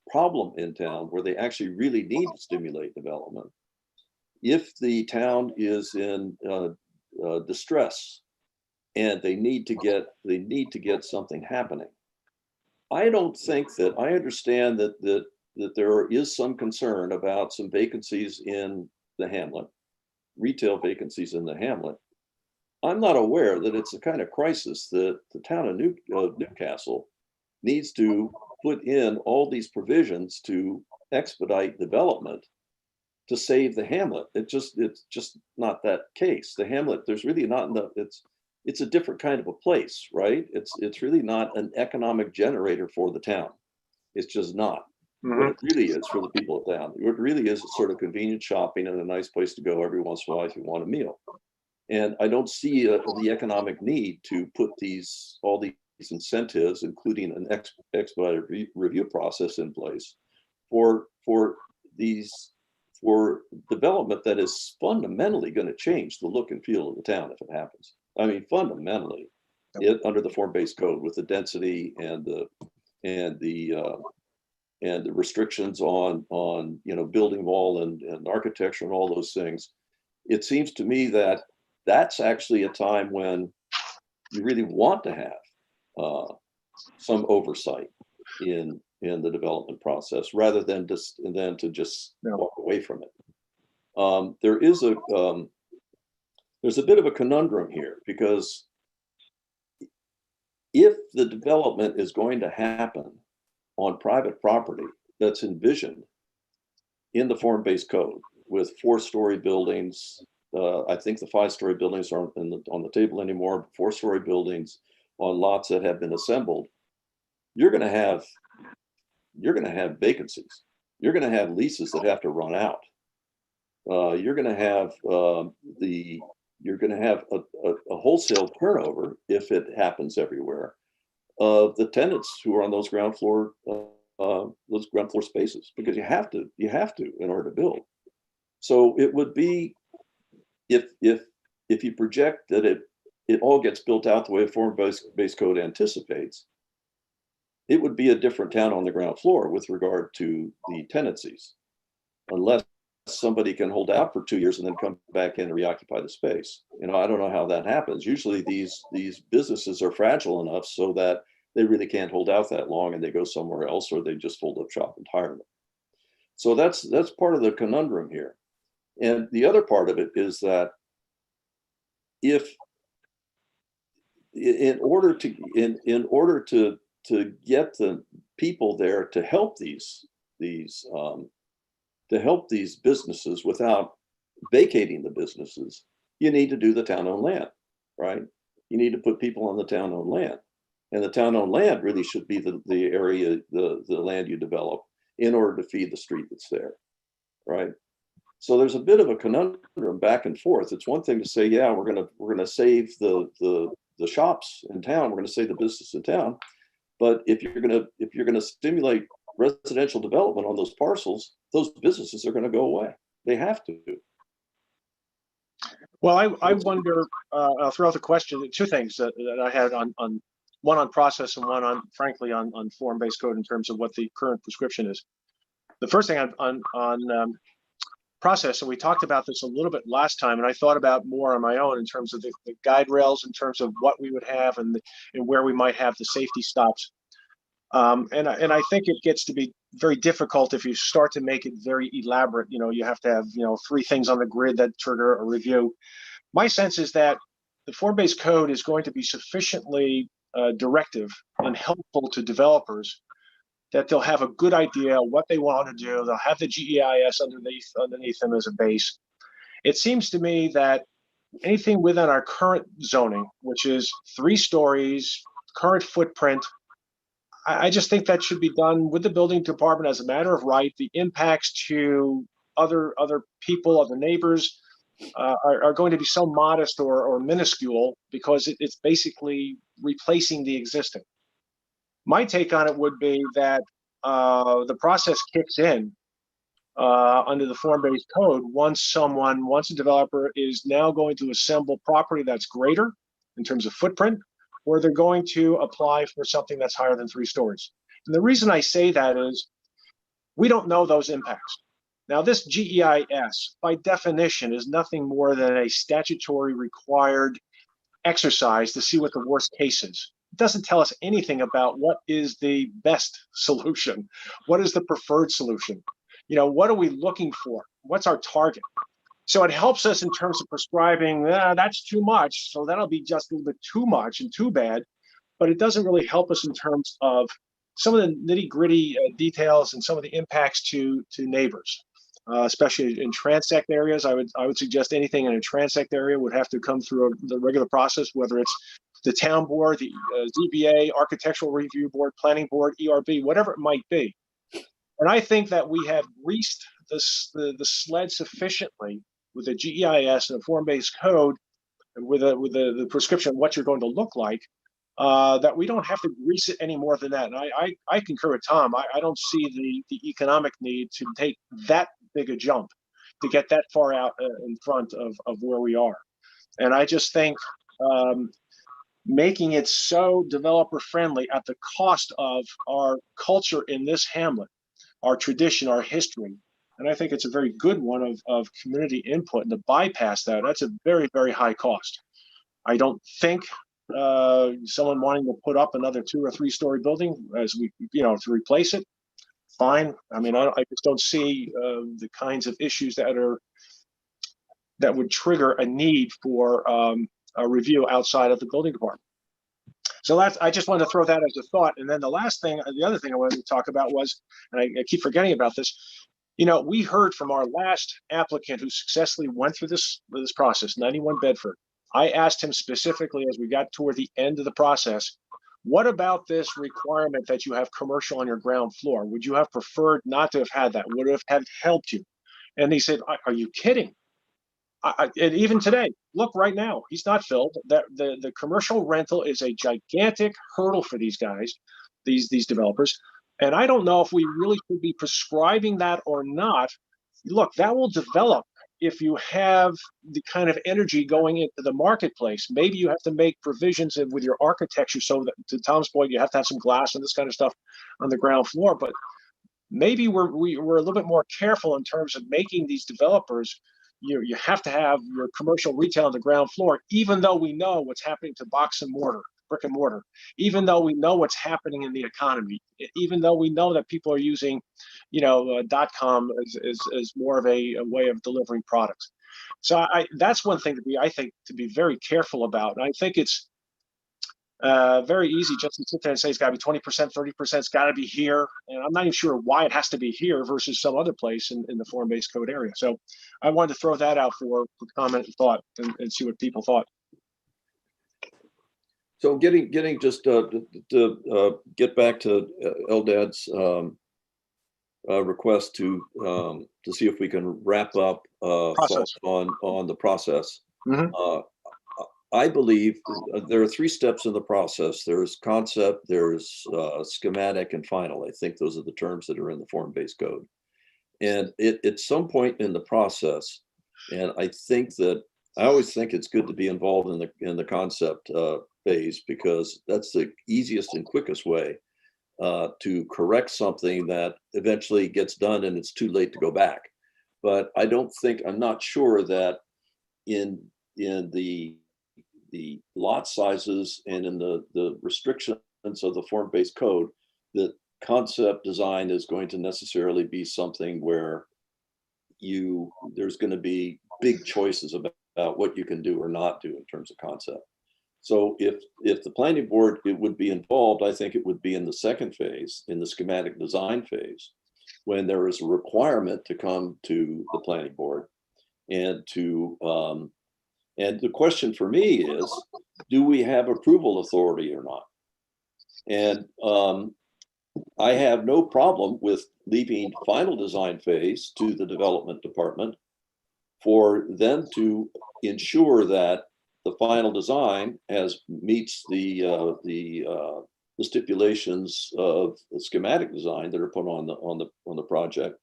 problem in town where they actually really need to stimulate development, if the town is in distress and they need to get something happening. I don't think that, I understand that there is some concern about some vacancies in the hamlet, retail vacancies in the hamlet. I'm not aware that it's the kind of crisis that the town of Newcastle needs to put in all these provisions to expedite development to save the hamlet. It's just not that case. The hamlet, there's really not enough. It's a different kind of a place, right? It's really not an economic generator for the town. It's just not. What it really is for the people of town. What it really is sort of convenient shopping and a nice place to go every once in a while if you want a meal. And I don't see the economic need to put all these incentives, including an expedited review process in place for development that is fundamentally going to change the look and feel of the town if it happens. I mean, fundamentally, under the form-based code with the density and the restrictions on building wall and architecture and all those things. It seems to me that that's actually a time when you really want to have some oversight in the development process rather than to just walk away from it. There's a bit of a conundrum here, because if the development is going to happen on private property that's envisioned in the form-based code with 4-story buildings. I think the 5-story buildings aren't on the table anymore. 4-story buildings on lots that have been assembled. You're going to have vacancies. You're going to have leases that have to run out. You're going to have a wholesale turnover, if it happens everywhere, of the tenants who are on those ground floor spaces, because you have to in order to build. So it would be, if you project that it all gets built out the way a form-based code anticipates, it would be a different town on the ground floor with regard to the tenancies, unless somebody can hold out for 2 years and then come back in and reoccupy the space. I don't know how that happens. Usually these businesses are fragile enough so that they really can't hold out that long, and they go somewhere else, or they just fold up shop entirely. So that's part of the conundrum here. And the other part of it is that if in order to get the people there to help these businesses without vacating the businesses, you need to do the town-owned land, right? You need to put people on the town-owned land. And the town-owned land really should be the area, the land you develop in order to feed the street that's there, right? So there's a bit of a conundrum back and forth. It's one thing to say, yeah, we're gonna save the shops in town, we're gonna save the business in town, but if you're gonna stimulate residential development on those parcels, those businesses are gonna go away. They have to. Well, I wonder, I'll throw out the question, 2 things that I had on one on process and one on, frankly, on form-based code in terms of what the current prescription is. The first thing on process, and we talked about this a little bit last time, and I thought about more on my own in terms of the guide rails, in terms of what we would have and where we might have the safety stops. And I think it gets to be very difficult if you start to make it very elaborate. You have to have 3 things on the grid that trigger a review. My sense is that the form-based code is going to be sufficiently directive and helpful to developers that they'll have a good idea what they want to do. They'll have the GEIS underneath them as a base. It seems to me that anything within our current zoning, which is 3 stories, current footprint, I just think that should be done with the building department as a matter of right. The impacts to other people, other neighbors, are going to be so modest or minuscule, because it's basically replacing the existing. My take on it would be that the process kicks in under the form-based code once a developer is now going to assemble property that's greater in terms of footprint, or they're going to apply for something that's higher than 3 stories. And the reason I say that is we don't know those impacts. Now, this GEIS, by definition, is nothing more than a statutory required exercise to see what the worst case is. It doesn't tell us anything about what is the best solution. What is the preferred solution? What are we looking for? What's our target? So it helps us in terms of prescribing, that's too much, so that'll be just a little bit too much and too bad. But it doesn't really help us in terms of some of the nitty-gritty details and some of the impacts to neighbors. Especially in transect areas. I would suggest anything in a transect area would have to come through the regular process, whether it's the town board, the ZBA, architectural review board, planning board, ERB, whatever it might be. And I think that we have greased the sled sufficiently with the GEIS and a form-based code, and with the prescription of what you're going to look like, that we don't have to grease it any more than that. And I concur with Tom. I don't see the economic need to take that big a jump to get that far out in front of where we are. And I just think making it so developer friendly at the cost of our culture in this hamlet, our tradition, our history. And I think it's a very good one of community input, and to bypass that's a very, very high cost. I don't think someone wanting to put up another 2 or 3 story building to replace it, fine. I mean, I just don't see the kinds of issues that would trigger a need for a review outside of the building department. So I just wanted to throw that as a thought. And then the other thing I wanted to talk about was, and I keep forgetting about this, we heard from our last applicant who successfully went through this process, 91 Bedford. I asked him specifically as we got toward the end of the process, what about this requirement that you have commercial on your ground floor? Would you have preferred not to have had that? Would it have helped you? And he said, are you kidding? And even today, look right now, he's not filled. That the commercial rental is a gigantic hurdle for these guys, these developers. And I don't know if we really should be prescribing that or not. Look, that will develop if you have the kind of energy going into the marketplace. Maybe you have to make provisions with your architecture so that, to Tom's point, you have to have some glass and this kind of stuff on the ground floor. But maybe we're a little bit more careful in terms of making these developers. You have to have your commercial retail on the ground floor, even though we know what's happening to brick and mortar, even though we know what's happening in the economy, even though we know that people are using, .com as more of a way of delivering products. So that's one thing I think to be very careful about. And I think it's very easy just to sit there and say it's got to be 20%, 30%, it's got to be here. And I'm not even sure why it has to be here versus some other place in the form-based code area. So I wanted to throw that out for comment and thought and see what people thought. So getting just to get back to Eldad's request to see if we can wrap up thoughts on the process. Mm-hmm. I believe there are 3 steps in the process. There's concept, there's schematic, and final. I think those are the terms that are in the form-based code. And at some point in the process, and I always think it's good to be involved in the concept phase, because that's the easiest and quickest way to correct something that eventually gets done and it's too late to go back. But I'm not sure that in the lot sizes and in the restrictions of the form-based code, that concept design is going to necessarily be something where there's going to be big choices about what you can do or not do in terms of concept. So if the planning board would be involved, I think it would be in the second phase, in the schematic design phase, when there is a requirement to come to the planning board and the question for me is, do we have approval authority or not? And I have no problem with leaving final design phase to the development department for them to ensure that the final design meets the stipulations of the schematic design that are put on the project,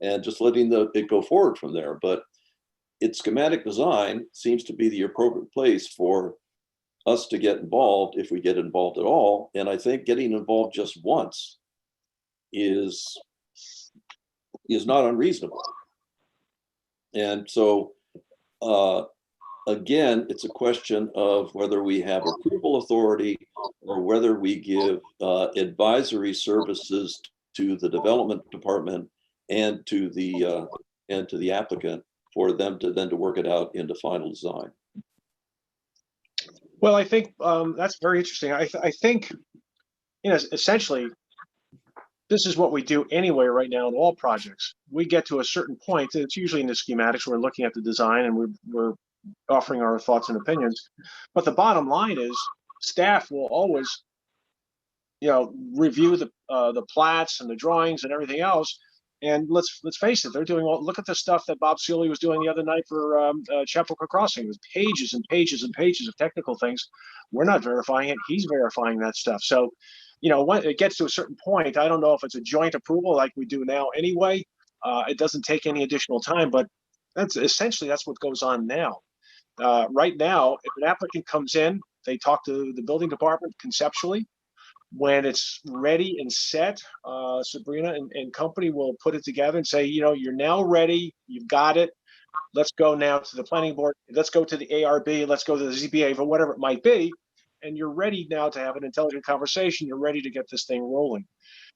and just letting it go forward from there. But its schematic design seems to be the appropriate place for us to get involved, if we get involved at all. And I think getting involved just once is not unreasonable. And so, again, it's a question of whether we have approval authority or whether we give advisory services to the development department and to the applicant for them to work it out into final design. Well, I think that's very interesting. I think, essentially, this is what we do anyway right now in all projects. We get to a certain point, and it's usually in the schematics, we're looking at the design and we're offering our thoughts and opinions. But the bottom line is staff will always, review the plats and the drawings and everything else. And let's face it, they're doing look at the stuff that Bob Seeley was doing the other night for Chapel Crossing. It was pages and pages and pages of technical things. We're not verifying it. He's verifying that stuff. So, when it gets to a certain point, I don't know if it's a joint approval like we do now anyway. It doesn't take any additional time, but that's what goes on now. Right now, if an applicant comes in, they talk to the building department conceptually. When it's ready and set, Sabrina and company will put it together and say, you're now ready, you've got it. Let's go now to the planning board. Let's go to the ARB. Let's go to the ZBA, for whatever it might be. And you're ready now to have an intelligent conversation. You're ready to get this thing rolling.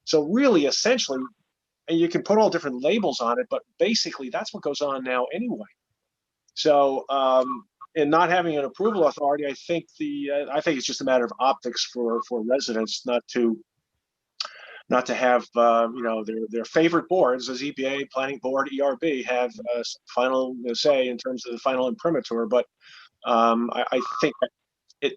So really, essentially, and you can put all different labels on it, but basically that's what goes on now anyway. So in not having an approval authority, I think I think it's just a matter of optics for residents not to have their favorite boards, as EPA, Planning Board, ERB, have final say in terms of the final imprimatur. But I think that it,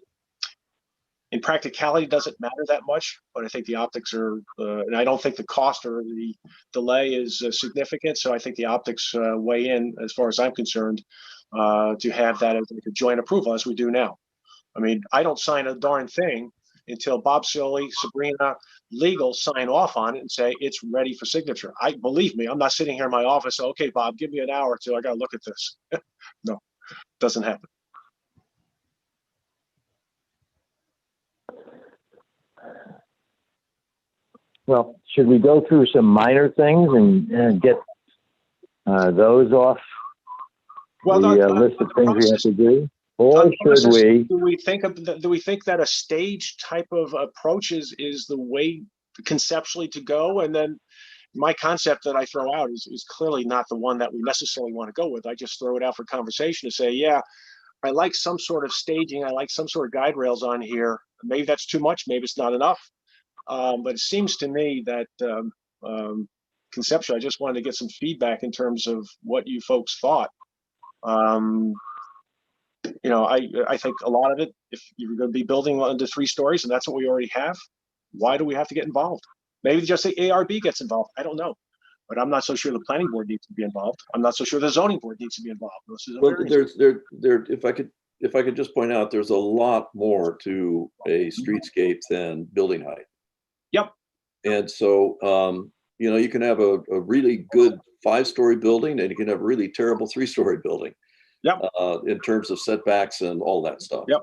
in practicality, doesn't matter that much. But I think the optics are, and I don't think the cost or the delay is significant. So I think the optics weigh in, as far as I'm concerned, to have that as like a joint approval, as we do now. I mean, I don't sign a darn thing until Bob Silly, Sabrina, legal sign off on it and say it's ready for signature. Believe me, I'm not sitting here in my office. Okay, Bob, give me an hour or two. I got to look at this. No, doesn't happen. Well, should we go through some minor things and get those off the list of things we have to do? Or should we? Do we think that a stage type of approach is the way conceptually to go? And then my concept that I throw out is clearly not the one that we necessarily want to go with. I just throw it out for conversation to say, yeah, I like some sort of staging. I like some sort of guide rails on here. Maybe that's too much. Maybe it's not enough. But it seems to me that conceptually, I just wanted to get some feedback in terms of what you folks thought. I think a lot of it, if you're going to be building under 3 stories and that's what we already have, why do we have to get involved? Maybe just the ARB gets involved. I don't know. But I'm not so sure the planning board needs to be involved. I'm not so sure the zoning board needs to be involved. Well, if I could just point out, there's a lot more to a streetscape than building height. Yep. And so, you can have a really good 5-story building and you can have a really terrible 3-story building. Yep. In terms of setbacks and all that stuff. Yep.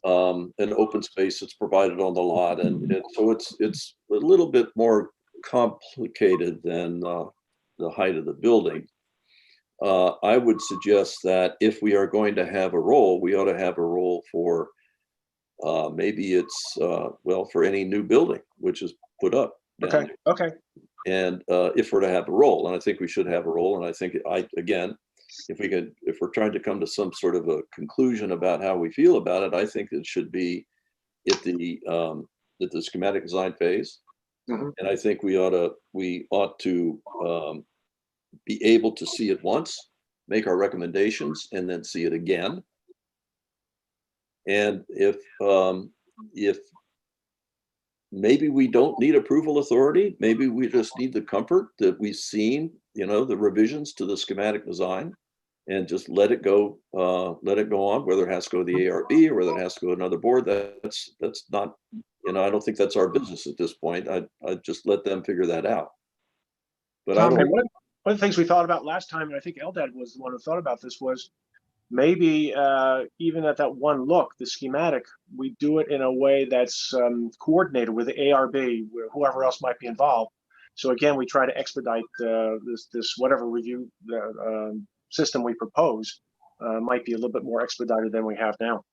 And open space that's provided on the lot. And so it's a little bit more complicated than the height of the building. I would suggest that if we are going to have a role, we ought to have a role for maybe it's for any new building which is put up. Okay. Okay. And if we're to have a role, and I think we should have a role, and I think if we're trying to come to some sort of a conclusion about how we feel about it, I think it should be at the schematic design phase. Mm-hmm. And I think we ought to be able to see it once, make our recommendations, and then see it again. And if maybe we don't need approval authority, maybe we just need the comfort that we've seen, the revisions to the schematic design, and just let it go on, whether it has to go to the ARB or whether it has to go to another board. That's not, I don't think that's our business at this point. I'd just let them figure that out. But Tom, one of the things we thought about last time, and I think Eldad was the one who thought about this, was maybe even at that one look, the schematic, we do it in a way that's coordinated with the ARB, whoever else might be involved. So again, we try to expedite this whatever review system we propose might be a little bit more expedited than we have now.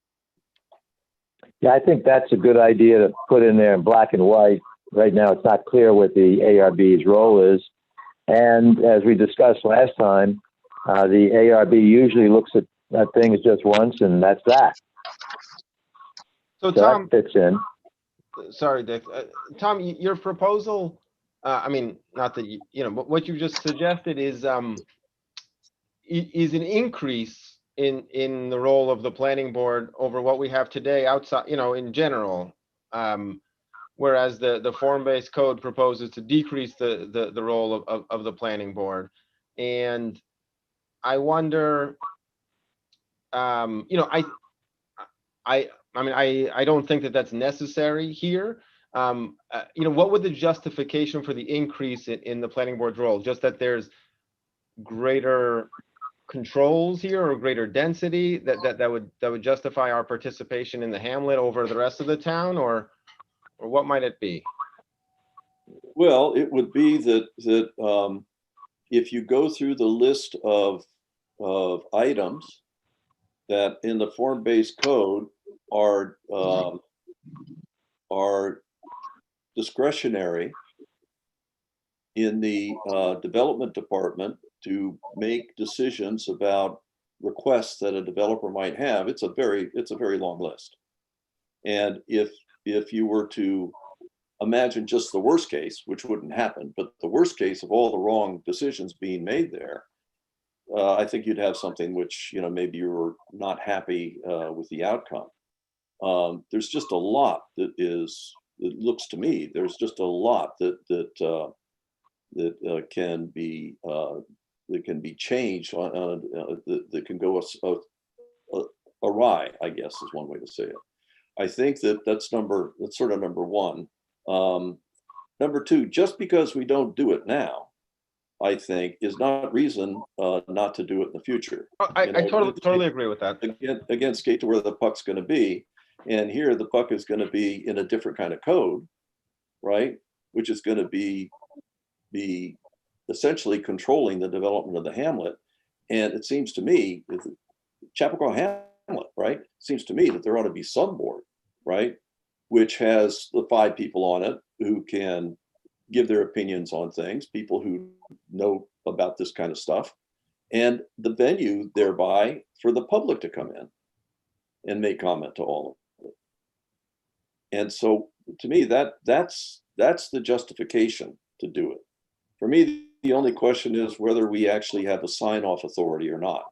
Yeah, I think that's a good idea to put in there in black and white. Right now, it's not clear what the ARB's role is. And as we discussed last time, the ARB usually looks at things just once, and that's that. So Tom, that fits in. Sorry, Dick. Tom, your proposal, not that but what you just suggested is an increase in the role of the planning board over what we have today outside, in general. Whereas the form-based code proposes to decrease the role of the planning board. And I wonder, I don't think that that's necessary here. What would the justification for the increase in the planning board's role? Just that there's greater controls here or greater density that would justify our participation in the hamlet over the rest of the town, or what might it be? Well, it would be that if you go through the list of items that in the form-based code are discretionary in the development department to make decisions about requests that a developer might have, it's a very long list. And if you were to imagine just the worst case, which wouldn't happen, but the worst case of all the wrong decisions being made there, I think you'd have something which, you know, maybe you were not happy with the outcome. There's just a lot that is, it looks to me, there's just a lot that can be changed, that can go awry, I guess is one way to say it. I think that's sort of number one. Number two, just because we don't do it now, I think, is not reason not to do it in the future. I totally agree with that. Again, skate to where the puck's going to be. And here the puck is going to be in a different kind of code, right? Which is going to be essentially controlling the development of the hamlet. And it seems to me, Chappaqua Hamlet, right? It seems to me that there ought to be some board, right? Which has the 5 people on it who can give their opinions on things, people who know about this kind of stuff, and the venue thereby for the public to come in and make comment to all of it. And so to me, that's the justification to do it. For me, the only question is whether we actually have a sign-off authority or not,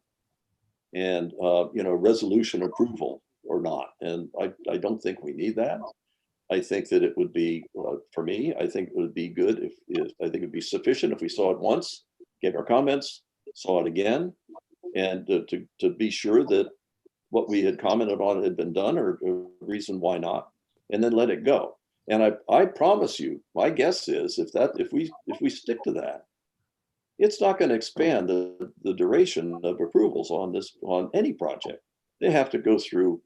and you know, resolution approval or not. And I don't think we need that. I think that it would be, for me, I think it would be good if I think it'd be sufficient if we saw it once, gave our comments, saw it again, and to be sure that what we had commented on had been done, or reason why not, and then let it go. And I promise you, my guess is if we stick to that, it's not going to expand the duration of approvals on any project. They have to go through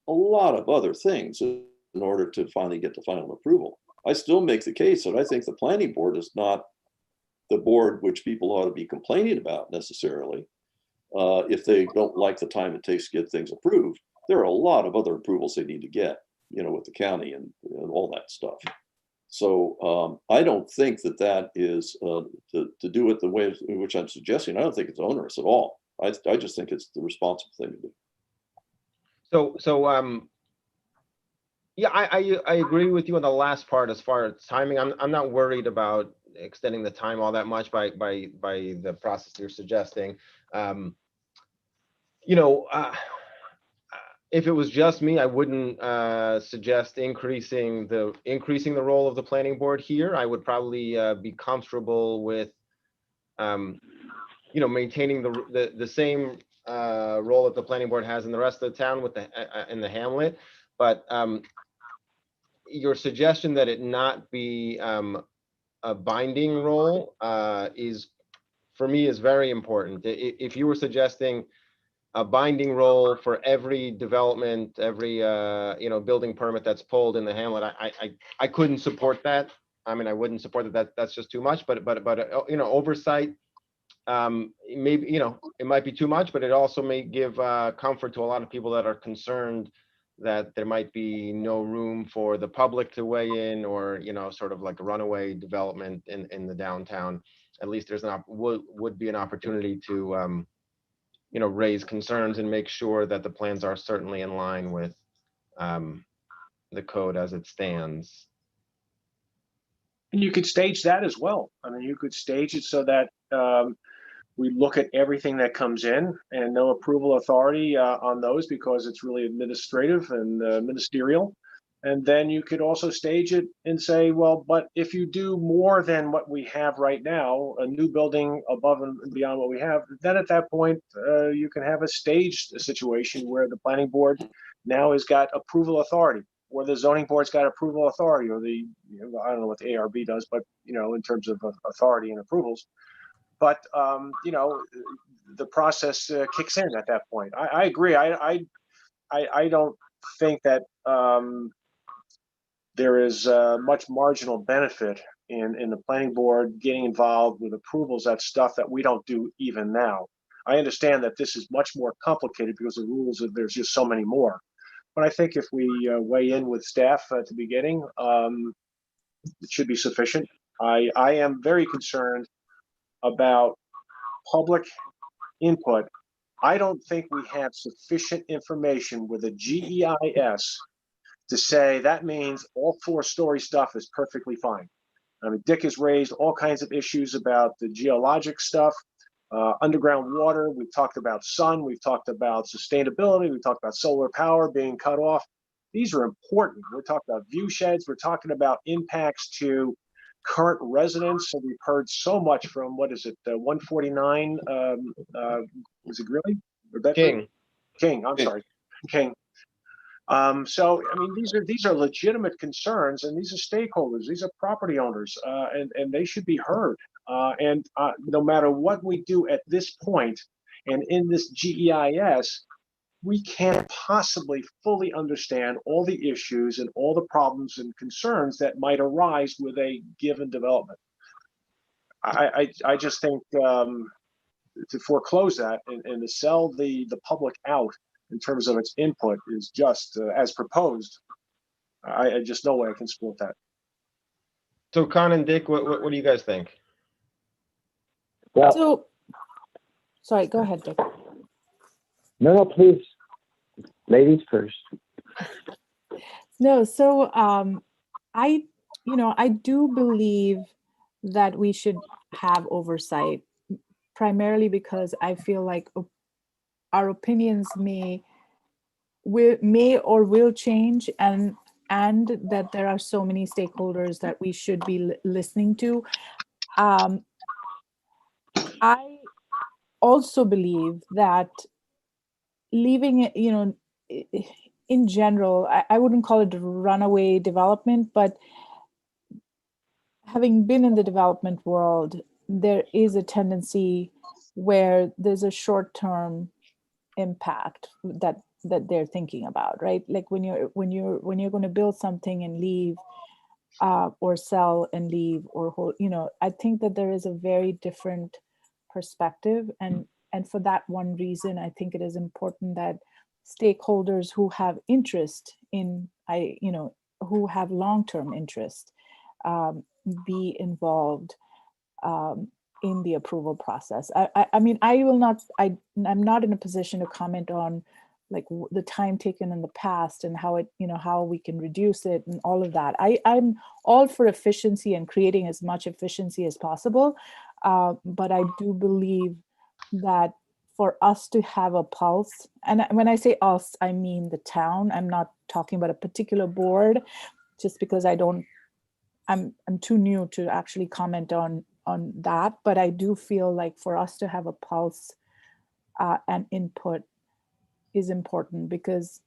a lot of other things in order to finally get the final approval. I still make the case that I think the planning board is not the board which people ought to be complaining about necessarily. If they don't like the time it takes to get things approved, there are a lot of other approvals they need to get, you know, with the county and all that stuff. So I don't think that is to do it the way in which I'm suggesting. I don't think it's onerous at all. I just think it's the responsible thing to do. So yeah, I agree with you on the last part as far as timing. I'm not worried about extending the time all that much by the process you're suggesting. You know, if it was just me, I wouldn't suggest increasing the role of the planning board here. I would probably be comfortable with, you know, maintaining the same role that the planning board has in the rest of the town with in the hamlet. But your suggestion that it not be a binding role is, for me, is very important. If you were suggesting a binding role for every development, every you know, building permit that's pulled in the hamlet, I couldn't support that. I mean, I wouldn't support that. That's just too much. But you know, oversight, maybe, you know, it might be too much, but it also may give comfort to a lot of people that are concerned that there might be no room for the public to weigh in, or, you know, sort of like a runaway development in the downtown. At least there's would be an opportunity to you know, raise concerns and make sure that the plans are certainly in line with the code as it stands. And you could stage that as well. I mean, you could stage it so that we look at everything that comes in, and no approval authority on those, because it's really administrative and ministerial. And then you could also stage it and say, well, but if you do more than what we have right now, a new building above and beyond what we have, then at that point, you can have a staged situation where the planning board now has got approval authority, or the zoning board's got approval authority, or the, you know, I don't know what the ARB does, but, you know, in terms of authority and approvals. But, you know, the process kicks in at that point. I agree. I don't think that there is much marginal benefit in the planning board getting involved with approvals. That's stuff that we don't do even now. I understand that this is much more complicated because the rules, there's just so many more. But I think if we weigh in with staff at the beginning, it should be sufficient. I am very concerned about public input I don't think we have sufficient information with a GEIS to say that means all 4-story stuff is perfectly fine. I mean, Dick has raised all kinds of issues about the geologic stuff, underground water. We've talked about sun. We've talked about sustainability. We've talked about solar power being cut off. These are important. We're talking about view sheds. We're talking about impacts to current residents. So we've heard so much from, what is it, 149, is it Greeley? King. King, I'm sorry, King. So, I mean, these are legitimate concerns, and these are stakeholders, these are property owners, and they should be heard. No matter what we do at this point, and in this GEIS, we can't possibly fully understand all the issues and all the problems and concerns that might arise with a given development. I just think to foreclose that and to sell the public out in terms of its input is just as proposed. I just no way I can support that. So Con and Dick, what do you guys think? Well, So, sorry, go ahead, Dick. no, please. Ladies first. No, so I do believe that we should have oversight, primarily because I feel like our opinions may or will change, and that there are so many stakeholders that we should be listening to. I also believe that leaving it, in general, I wouldn't call it runaway development, but having been in the development world, there is a tendency where there's a short-term impact that they're thinking about, right? Like when you're going to build something and leave, or sell and leave, or hold, I think that there is a very different perspective, and for that one reason, I think it is important that stakeholders who have interest in, who have long-term interest, be involved in the approval process. I mean, I'm not in a position to comment on like the time taken in the past and how how we can reduce it and all of that. I'm all for efficiency and creating as much efficiency as possible. But I do believe that for us to have a pulse, and when I say us, I mean the town. I'm not talking about a particular board, just because I'm too new to actually comment on that. But I do feel like for us to have a pulse and input is important, because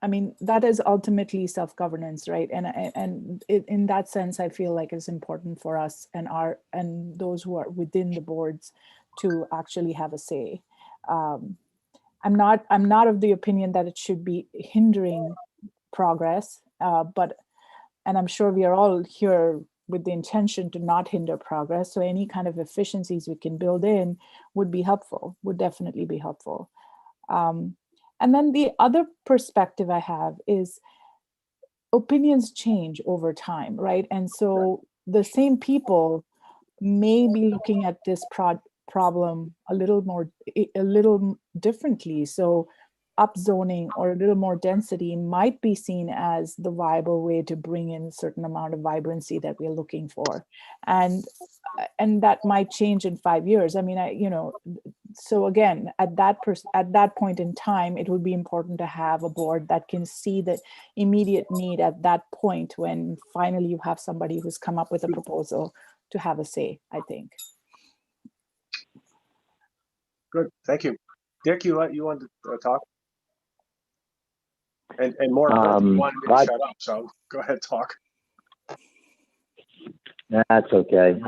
I mean, that is ultimately self-governance, right? And in that sense, I feel like it's important for us and those who are within the boards to actually have a say. I'm not of the opinion that it should be hindering progress, and I'm sure we are all here with the intention to not hinder progress. So any kind of efficiencies we can build in would be helpful, would definitely be helpful. And then the other perspective I have is opinions change over time, right? And so the same people may be looking at this problem a little differently. So upzoning or a little more density might be seen as the viable way to bring in a certain amount of vibrancy that we're looking for. And that might change in 5 years. I mean, so again, at that point in time, it would be important to have a board that can see the immediate need at that point when finally you have somebody who's come up with a proposal to have a say, I think. Good, thank you. Dick, you wanted to talk? And more importantly, you wanted me to shut up, so go ahead, talk. That's okay.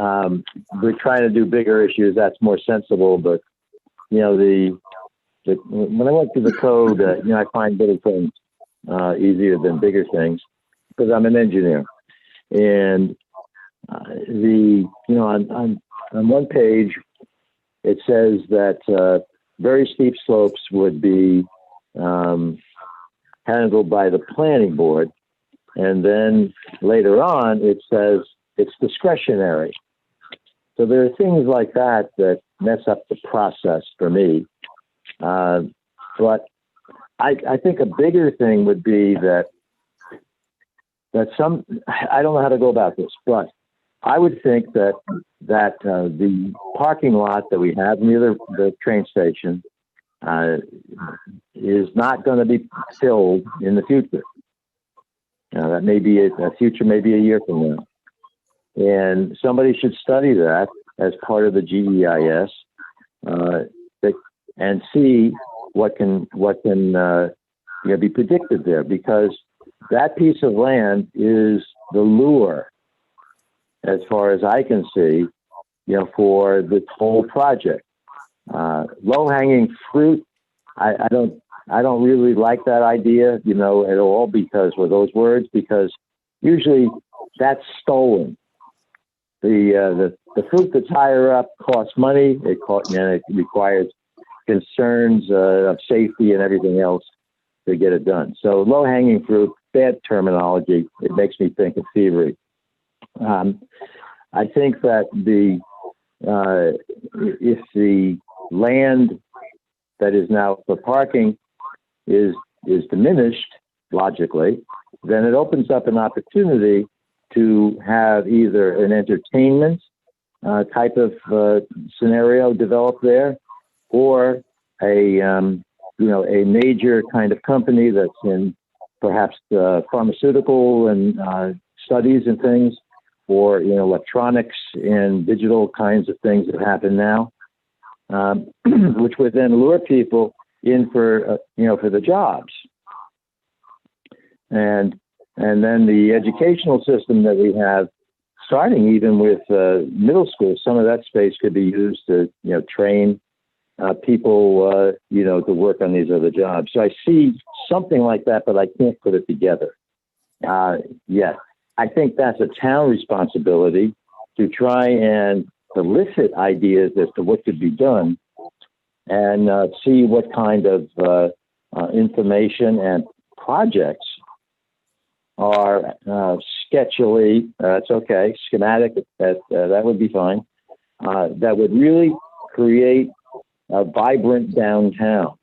We're trying to do bigger issues. That's more sensible. But when I went through the code, I find little things easier than bigger things because I'm an engineer. And on one page it says that very steep slopes would be handled by the planning board, and then later on it says it's discretionary. So there are things like that that mess up the process for me. But I think a bigger thing would be that some, I don't know how to go about this, but I would think that the parking lot that we have near the train station is not going to be filled in the future. That may be a future, maybe a year from now. And somebody should study that as part of the GEIS and see what can be predicted there, because that piece of land is the lure, as far as I can see, for this whole project. Low-hanging fruit, I don't really like that idea, at all, because with those words, because usually that's stolen. The fruit that's higher up costs money. It requires concerns of safety and everything else to get it done. So low-hanging fruit, bad terminology. It makes me think of thievery. I think that if the land that is now for parking is diminished logically, then it opens up an opportunity to have either an entertainment type of scenario developed there, or a major kind of company that's in perhaps pharmaceutical and studies and things, or electronics and digital kinds of things that happen now, which would then lure people in for the jobs. And then the educational system that we have, starting even with middle school, some of that space could be used to train people to work on these other jobs. So I see something like that, but I can't put it together yet. I think that's a town responsibility to try and elicit ideas as to what could be done, and see what kind of information and projects are sketchily, that's okay, schematic, that would be fine, that would really create a vibrant downtown.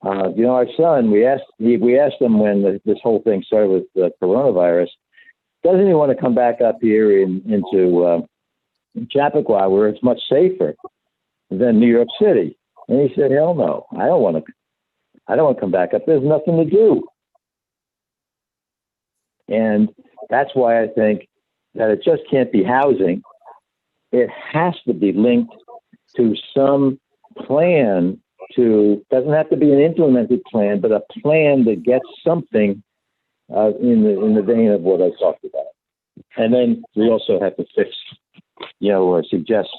Our son, we asked him when this whole thing started with the coronavirus, doesn't he want to come back up here into Chappaqua, where it's much safer than New York City? And he said, hell no, I don't want to come back up. There's nothing to do. And that's why I think that it just can't be housing. It has to be linked to some plan doesn't have to be an implemented plan, but a plan that gets something in the vein of what I talked about. And then we also have to fix, or suggest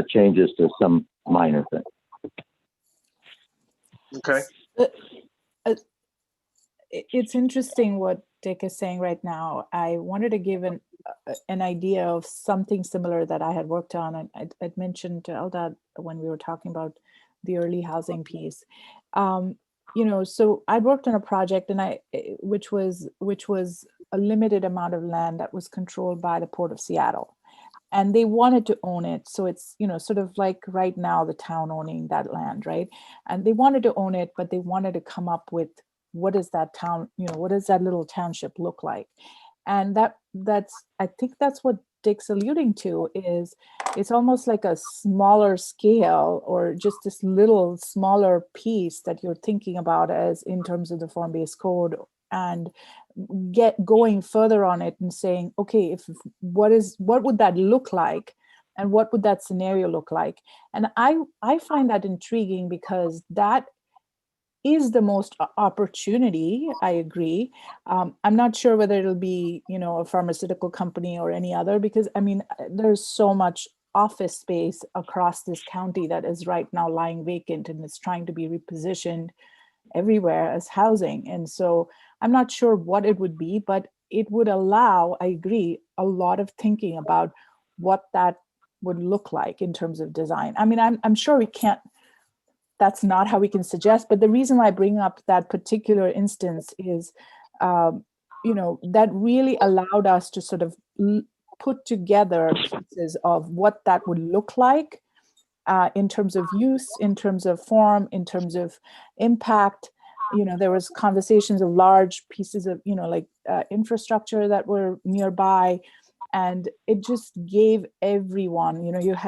changes to some minor thing. Okay. It's interesting what Dick is saying right now. I wanted to give an idea of something similar that I had worked on. And I'd mentioned to Eldad when we were talking about the early housing piece. So I worked on a project, which was a limited amount of land that was controlled by the Port of Seattle, and they wanted to own it. So it's sort of like right now the town owning that land, right? And they wanted to own it, but they wanted to come up with what does that town, what does that little township look like? And I think that's what Dick's alluding to, is it's almost like a smaller scale, or just this little smaller piece that you're thinking about as in terms of the form-based code, and going further on it and saying, okay, what would that look like, and what would that scenario look like? And I find that intriguing, because that is the most opportunity. I agree. I'm not sure whether it'll be, a pharmaceutical company or any other, because there's so much office space across this county that is right now lying vacant, and it's trying to be repositioned everywhere as housing. And so I'm not sure what it would be, but it would allow, I agree, a lot of thinking about what that would look like in terms of design. I'm sure we can't, that's not how we can suggest, but the reason why I bring up that particular instance is, that really allowed us to sort of put together pieces of what that would look like, in terms of use, in terms of form, in terms of impact. There was conversations of large pieces of, like infrastructure that were nearby. And it just gave everyone,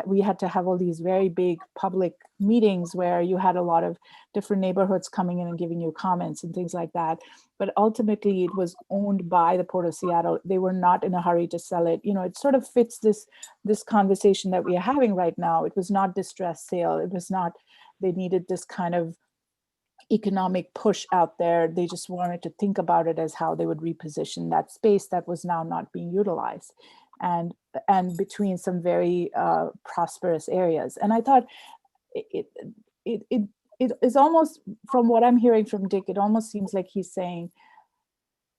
we had to have all these very big public meetings where you had a lot of different neighborhoods coming in and giving you comments and things like that. But ultimately it was owned by the Port of Seattle. They were not in a hurry to sell it. It sort of fits this conversation that we are having right now. It was not distress sale. It was not, they needed this kind of economic push out there. They just wanted to think about it as how they would reposition that space that was now not being utilized, and between some very prosperous areas. And I thought it is almost, from what I'm hearing from Dick, it almost seems like he's saying,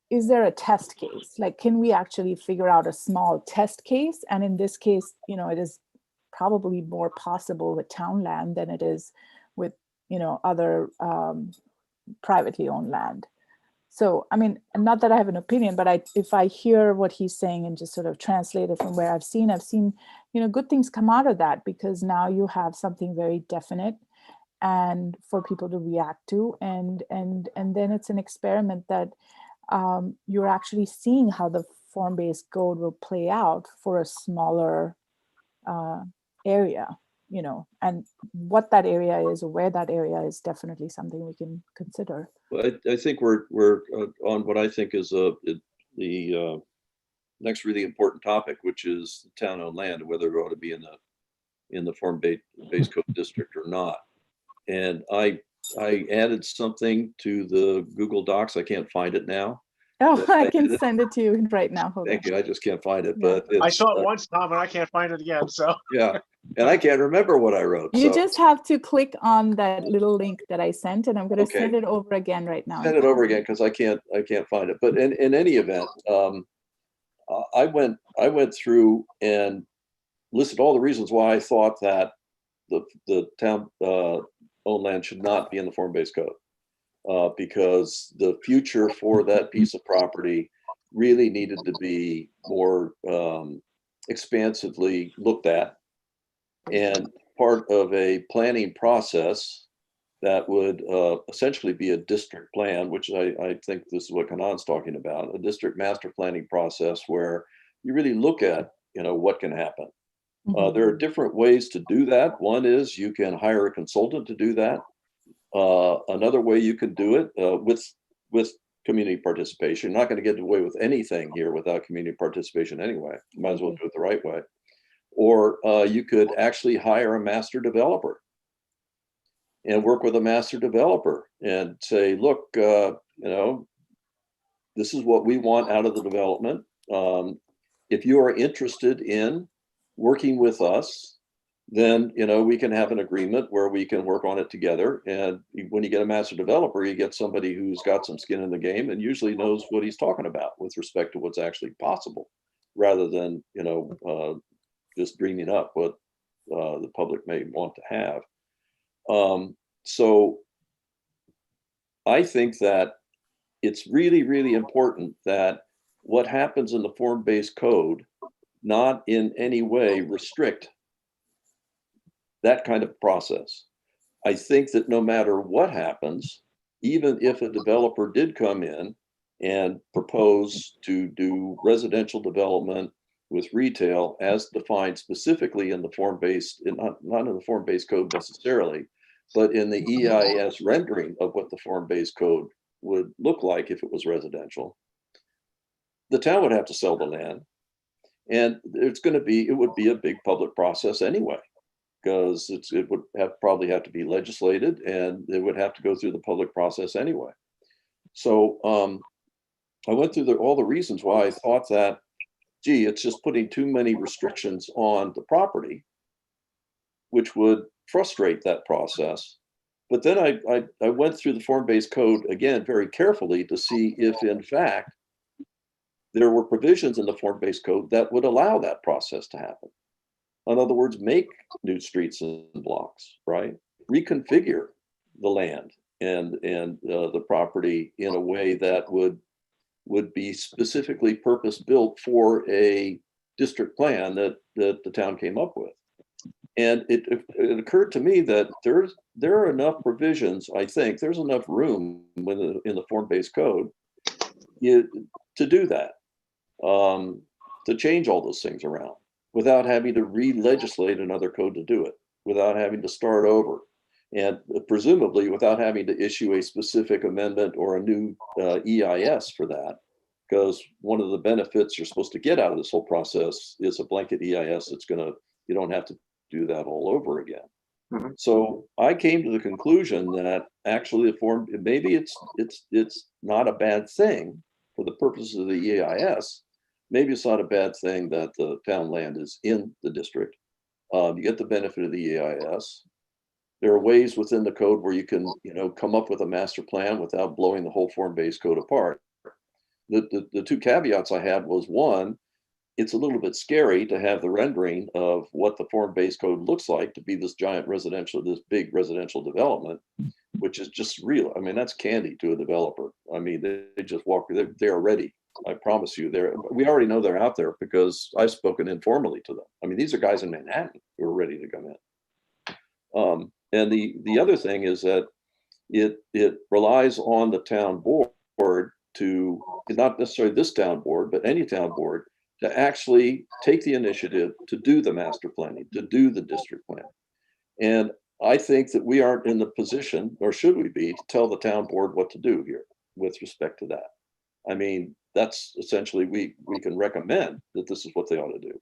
is there a test case? Like, can we actually figure out a small test case? And in this case, it is probably more possible with town land than it is with other privately owned land. So, I mean, not that I have an opinion, but if I hear what he's saying and just sort of translate it from where I've seen, good things come out of that, because now you have something very definite and for people to react to. And then it's an experiment that you're actually seeing how the form-based code will play out for a smaller area. And what that area is or where that area is definitely something we can consider. Well, I think we're on what I think is the next really important topic, which is town-owned land, and whether it ought to be in the form-based code district or not. And I added something to the Google Docs. I can't find it now. Oh, I can send it to you right now. Hold Thank on. you. I just can't find it. Yeah. But I saw it once, Tom, and I can't find it again. So yeah, and I can't remember what I wrote. You so. just have to click on that little link that I sent, and I'm going to Okay. send it over again right now. Send it over again, because I can't find it. But in any event, I went through and listed all the reasons why I thought that the town owned land should not be in the form-based code, because the future for that piece of property really needed to be more expansively looked at, and part of a planning process that would essentially be a district plan, which I think this is what Kanan's talking about, a district master planning process where you really look at, what can happen. Mhm. There are different ways to do that. One is you can hire a consultant to do that. Another way you can do it with community participation. You're not going to get away with anything here without community participation anyway. You might as well do it the right way. Or you could actually hire a master developer and work with a master developer and say, look, this is what we want out of the development. If you are interested in working with us, then we can have an agreement where we can work on it together. And when you get a master developer, you get somebody who's got some skin in the game and usually knows what he's talking about with respect to what's actually possible, rather than just dreaming up what the public may want to have. So I think that it's really, really important that what happens in the form-based code not in any way restrict that kind of process. I think that no matter what happens, even if a developer did come in and propose to do residential development with retail as defined specifically in the form-based, not in the form-based code necessarily, but in the EIS rendering of what the form-based code would look like if it was residential, the town would have to sell the land. And it would be a big public process anyway, because it would probably have to be legislated, and it would have to go through the public process anyway. So I went through all the reasons why I thought that, gee, it's just putting too many restrictions on the property, which would frustrate that process. But then I went through the form-based code again very carefully to see if, in fact, there were provisions in the form-based code that would allow that process to happen. In other words, make new streets and blocks, right? Reconfigure the land and the property in a way that would be specifically purpose-built for a district plan that the town came up with. And it occurred to me that there are enough provisions. I think there's enough room in the form-based code to do that, to change all those things around without having to re-legislate another code to do it, without having to start over, and presumably without having to issue a specific amendment or a new EIS for that. Because one of the benefits you're supposed to get out of this whole process is a blanket EIS that's you don't have to do that all over again. Mhm. So I came to the conclusion that actually maybe it's not a bad thing for the purposes of the EIS. Maybe it's not a bad thing that the town land is in the district. You get the benefit of the EIS. There are ways within the code where you can, come up with a master plan without blowing the whole form-based code apart. The two caveats I had was, one, it's a little bit scary to have the rendering of what the form-based code looks like to be this big residential development, which is just real. I mean, that's candy to a developer. I mean, they just walk, they're ready. I promise you, we already know they're out there because I've spoken informally to them. I mean, these are guys in Manhattan who are ready to come in. And the other thing is that it relies on the town board to, not necessarily this town board, but any town board, to actually take the initiative to do the master planning, to do the district plan. And I think that we aren't in the position, or should we be, to tell the town board what to do here with respect to that. I mean, that's essentially, we can recommend that this is what they ought to do.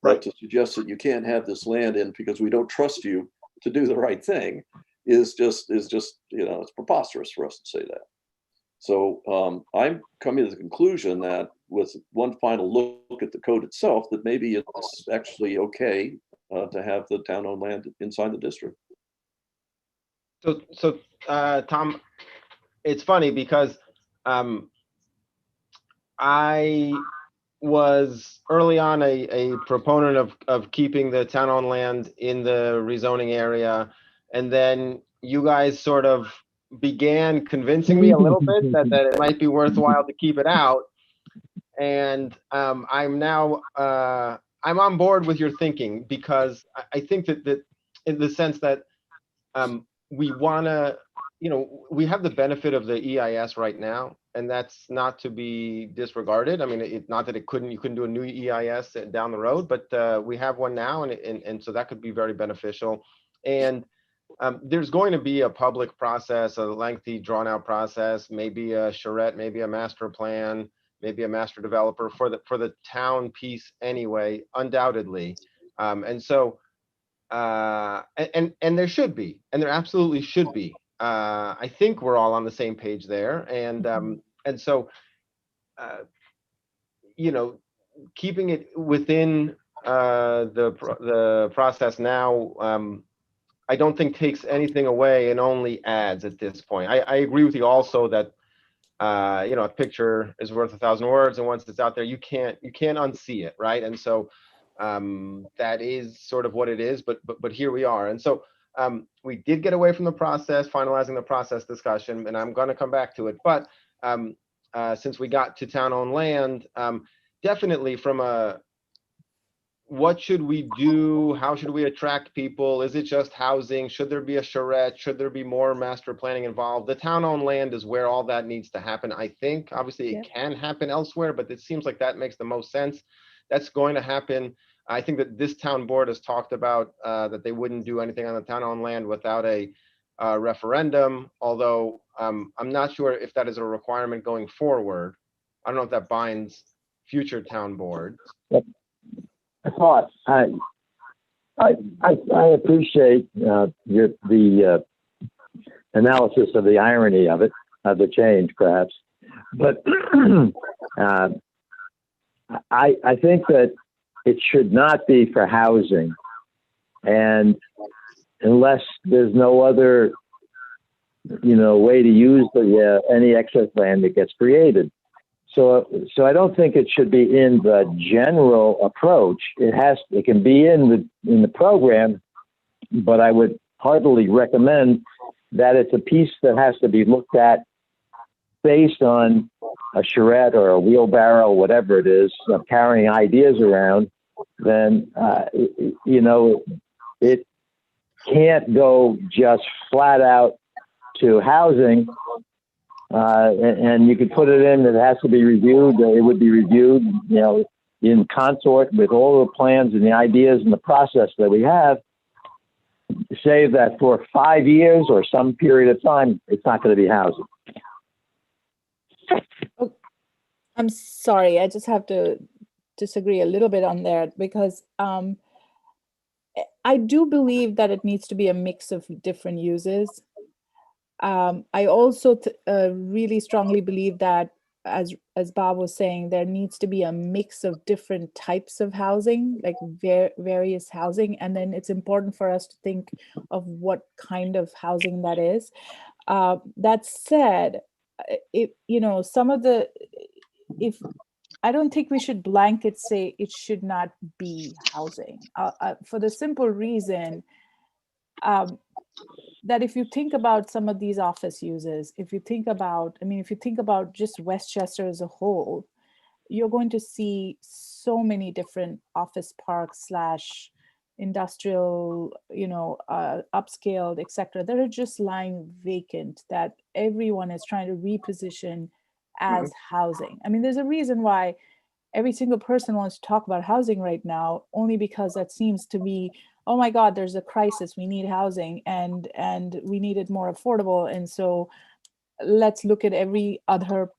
But to suggest that you can't have this land in because we don't trust you to do the right thing is just it's preposterous for us to say that. So I'm coming to the conclusion that with one final look at the code itself, that maybe it's actually okay to have the town-owned land inside the district. So Tom, it's funny because I was early on a proponent of keeping the town-owned land in the rezoning area, and then you guys sort of began convincing me a little bit that it might be worthwhile to keep it out. And I'm now I'm on board with your thinking, because I think that in the sense that we want to, we have the benefit of the EIS right now, and that's not to be disregarded. I mean, it's not that you couldn't do a new EIS down the road, but we have one now, and so that could be very beneficial. And there's going to be a public process, a lengthy, drawn-out process, maybe a charrette, maybe a master plan, maybe a master developer for the town piece anyway, undoubtedly. And so, and there should be, and there absolutely should be. I think we're all on the same page there, and so, keeping it within the process now, I don't think takes anything away and only adds at this point. I agree with you also that a picture is worth 1,000 words, and once it's out there, you can't unsee it, right? And so that is sort of what it is. But here we are, and so we did get away from the process, finalizing the process discussion, and I'm going to come back to it. But since we got to town-owned land, definitely from a what should we do? How should we attract people? Is it just housing? Should there be a charrette? Should there be more master planning involved? The town-owned land is where all that needs to happen, I think. Obviously, it can happen elsewhere, but it seems like that makes the most sense. That's going to happen. I think that this town board has talked about that they wouldn't do anything on the town-owned land without a referendum, although I'm not sure if that is a requirement going forward. I don't know if that binds future town boards. I thought I appreciate the analysis of the irony of it, of the change, perhaps, but I think that it should not be for housing, and unless there's no other, way to use any excess land that gets created. So I don't think it should be in the general approach. It can be in the program, but I would heartily recommend that it's a piece that has to be looked at based on a charrette or a wheelbarrow, whatever it is, of carrying ideas around. Then it can't go just flat out to housing. And you could put it in that it has to be reviewed. It would be reviewed, in consort with all the plans and the ideas and the process that we have. Say that for 5 years or some period of time, it's not going to be housing. I'm sorry, I just have to disagree a little bit on that, because I do believe that it needs to be a mix of different uses. I also really strongly believe that, as Bob was saying, there needs to be a mix of different types of housing, like various housing, and then it's important for us to think of what kind of housing that is. That said, I don't think we should blanket say it should not be housing, for the simple reason that if you think about some of these office uses, if you think about just Westchester as a whole, you're going to see so many different office parks / industrial, upscaled, etc., that are just lying vacant, that everyone is trying to reposition as housing. I mean, there's a reason why every single person wants to talk about housing right now, only because that seems to be, oh my God, there's a crisis, we need housing, and we need it more affordable. And so let's look at every other,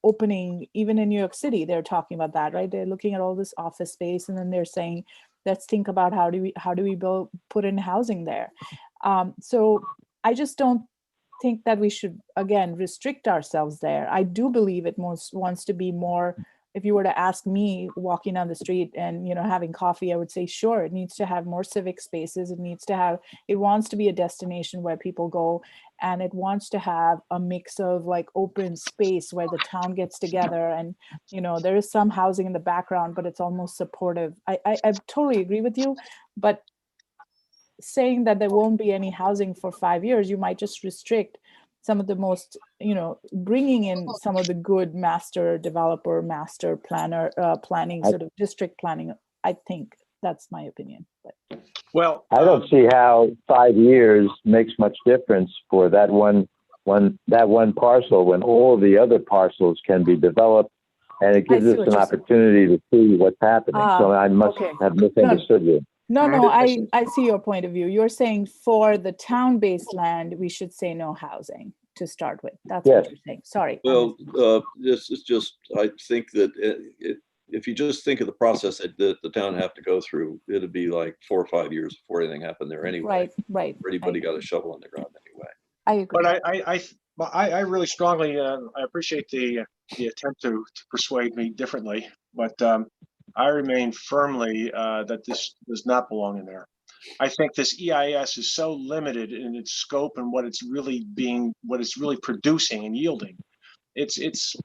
opening. Even in New York City, they're talking about that, right? They're looking at all this office space, and then they're saying, let's think about how do we put in housing there. So I just don't think that we should, again, restrict ourselves there. I do believe it wants to be more. If you were to ask me walking down the street and, having coffee, I would say, sure, it needs to have more civic spaces. It wants to be a destination where people go, and it wants to have a mix of like open space where the town gets together, and, there is some housing in the background, but it's almost supportive. I totally agree with you, but saying that there won't be any housing for 5 years, you might just restrict some of the most, bringing in some of the good master developer, master planner, planning, sort of district planning. I think that's my opinion. But. Well, I don't see how 5 years makes much difference for that one parcel when all the other parcels can be developed, and it gives us an opportunity to see what's happening. So I must have misunderstood you. No, I see your point of view. You're saying for the town-based land, we should say no housing to start with. That's what you're saying. Sorry. Well, this is just, I think that if you just think of the process that the town have to go through, it'd be like 4 or 5 years before anything happened there anyway. Right. Anybody got a shovel in the ground anyway. I agree. But I really strongly, I appreciate the attempt to persuade me differently, but I remain firmly that this does not belong in there. I think this EIS is so limited in its scope and what it's really producing and yielding. It's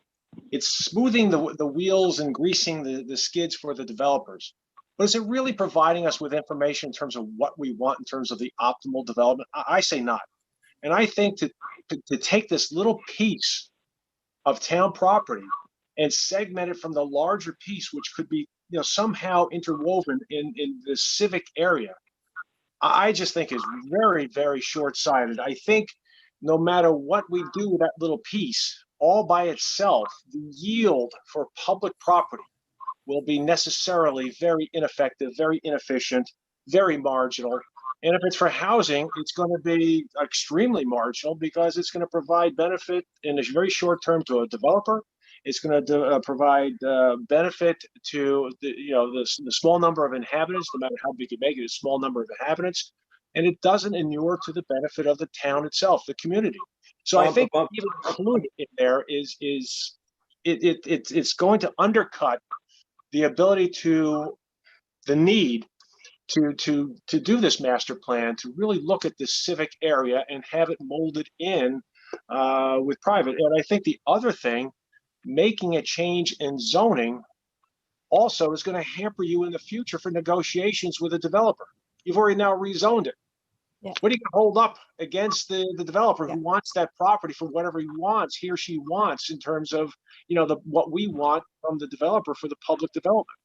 smoothing the wheels and greasing the skids for the developers. But is it really providing us with information in terms of what we want in terms of the optimal development? I say not. And I think to take this little piece of town property and segment it from the larger piece, which could be somehow interwoven in the civic area, I just think is very, very short-sighted. I think no matter what we do with that little piece, all by itself, the yield for public property will be necessarily very ineffective, very inefficient, very marginal. And if it's for housing, it's going to be extremely marginal because it's going to provide benefit in a very short term to a developer. It's going to provide benefit to the small number of inhabitants, no matter how big you make it, a small number of inhabitants, and it doesn't inure to the benefit of the town itself, the community. So I think even included in there it's going to undercut the ability the need to do this master plan, to really look at this civic area and have it molded in with private. And I think the other thing, making a change in zoning also is going to hamper you in the future for negotiations with a developer. You've already now rezoned it. Yeah. What are you going to hold up against the developer who wants that property for whatever he or she wants in terms of what we want from the developer for the public development?